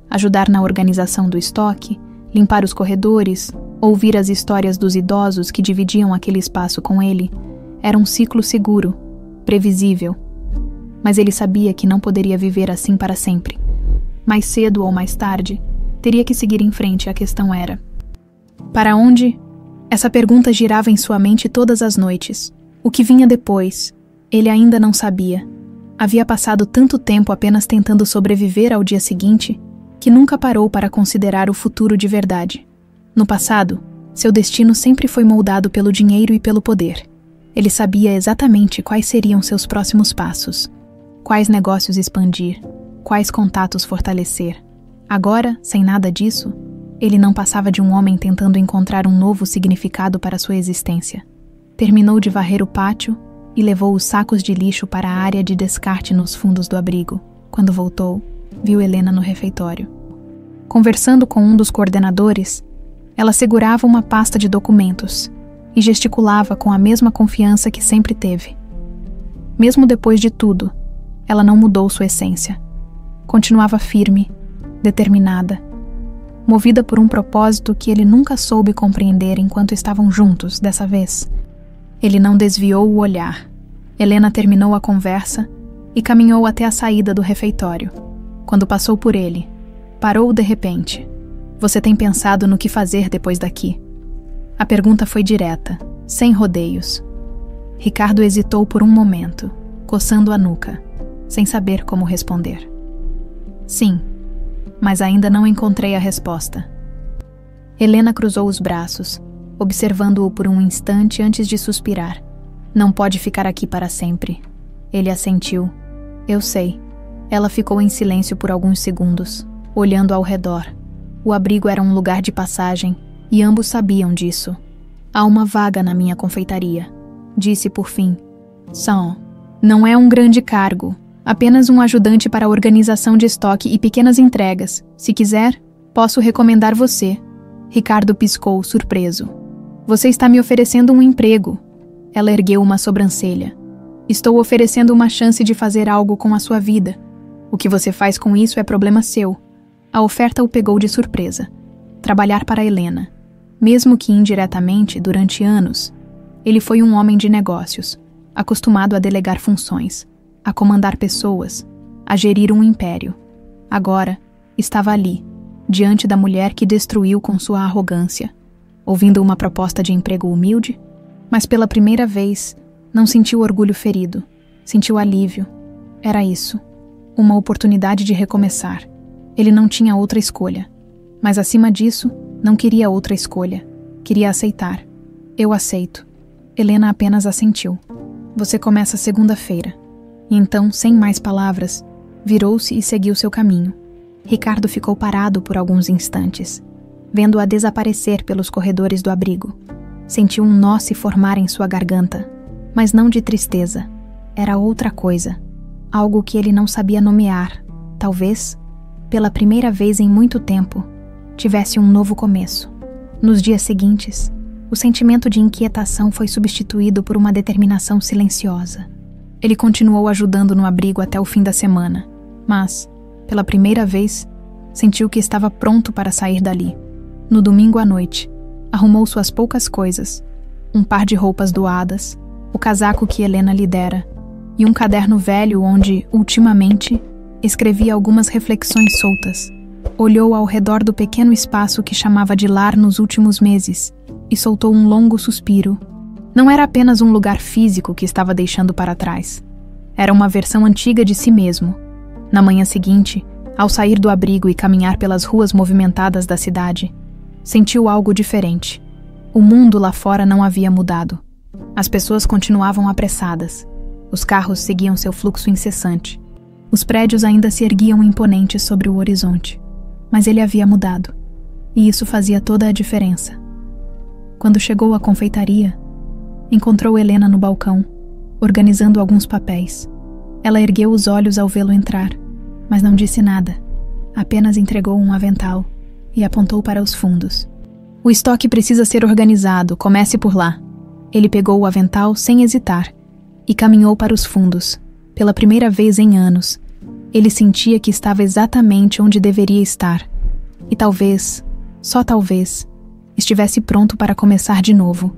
ajudar na organização do estoque, limpar os corredores, ouvir as histórias dos idosos que dividiam aquele espaço com ele. Era um ciclo seguro, previsível. Mas ele sabia que não poderia viver assim para sempre. Mais cedo ou mais tarde, teria que seguir em frente. A questão era: para onde? Essa pergunta girava em sua mente todas as noites. O que vinha depois? Ele ainda não sabia. Havia passado tanto tempo apenas tentando sobreviver ao dia seguinte, que nunca parou para considerar o futuro de verdade. No passado, seu destino sempre foi moldado pelo dinheiro e pelo poder. Ele sabia exatamente quais seriam seus próximos passos, quais negócios expandir, quais contatos fortalecer. Agora, sem nada disso, ele não passava de um homem tentando encontrar um novo significado para sua existência. Terminou de varrer o pátio e levou os sacos de lixo para a área de descarte nos fundos do abrigo. Quando voltou, viu Helena no refeitório. Conversando com um dos coordenadores, ela segurava uma pasta de documentos e gesticulava com a mesma confiança que sempre teve. Mesmo depois de tudo, ela não mudou sua essência. Continuava firme, determinada, movida por um propósito que ele nunca soube compreender enquanto estavam juntos dessa vez. Ele não desviou o olhar. Helena terminou a conversa e caminhou até a saída do refeitório. Quando passou por ele, parou de repente. Você tem pensado no que fazer depois daqui? A pergunta foi direta, sem rodeios. Ricardo hesitou por um momento, coçando a nuca, sem saber como responder. Sim, mas ainda não encontrei a resposta. Helena cruzou os braços, observando-o por um instante antes de suspirar. Não pode ficar aqui para sempre. Ele assentiu. Eu sei. Ela ficou em silêncio por alguns segundos, olhando ao redor. O abrigo era um lugar de passagem, e ambos sabiam disso. Há uma vaga na minha confeitaria, disse por fim. São. Não é um grande cargo, apenas um ajudante para a organização de estoque e pequenas entregas. Se quiser, posso recomendar você. Ricardo piscou, surpreso. Você está me oferecendo um emprego. Ela ergueu uma sobrancelha. Estou oferecendo uma chance de fazer algo com a sua vida. O que você faz com isso é problema seu. A oferta o pegou de surpresa. Trabalhar para Helena. Mesmo que indiretamente, durante anos, ele foi um homem de negócios, acostumado a delegar funções, a comandar pessoas, a gerir um império. Agora, estava ali, diante da mulher que destruiu com sua arrogância, ouvindo uma proposta de emprego humilde, mas pela primeira vez não sentiu orgulho ferido, sentiu alívio. Era isso, uma oportunidade de recomeçar. Ele não tinha outra escolha, mas acima disso, não queria outra escolha, queria aceitar. Eu aceito. Helena apenas assentiu. Você começa segunda-feira. E então, sem mais palavras, virou-se e seguiu seu caminho. Ricardo ficou parado por alguns instantes, vendo-a desaparecer pelos corredores do abrigo. Sentiu um nó se formar em sua garganta, mas não de tristeza. Era outra coisa, algo que ele não sabia nomear. Talvez, pela primeira vez em muito tempo, tivesse um novo começo. Nos dias seguintes, o sentimento de inquietação foi substituído por uma determinação silenciosa. Ele continuou ajudando no abrigo até o fim da semana, mas, pela primeira vez, sentiu que estava pronto para sair dali. No domingo à noite, arrumou suas poucas coisas, um par de roupas doadas, o casaco que Helena lhe dera, e um caderno velho onde, ultimamente, escrevia algumas reflexões soltas. Olhou ao redor do pequeno espaço que chamava de lar nos últimos meses e soltou um longo suspiro. Não era apenas um lugar físico que estava deixando para trás. Era uma versão antiga de si mesmo. Na manhã seguinte, ao sair do abrigo e caminhar pelas ruas movimentadas da cidade, sentiu algo diferente. O mundo lá fora não havia mudado. As pessoas continuavam apressadas. Os carros seguiam seu fluxo incessante. Os prédios ainda se erguiam imponentes sobre o horizonte. Mas ele havia mudado, e isso fazia toda a diferença. Quando chegou à confeitaria, encontrou Helena no balcão, organizando alguns papéis. Ela ergueu os olhos ao vê-lo entrar, mas não disse nada. Apenas entregou um avental e apontou para os fundos. O estoque precisa ser organizado, comece por lá. Ele pegou o avental sem hesitar e caminhou para os fundos. Pela primeira vez em anos, ele sentia que estava exatamente onde deveria estar. E talvez, só talvez, estivesse pronto para começar de novo.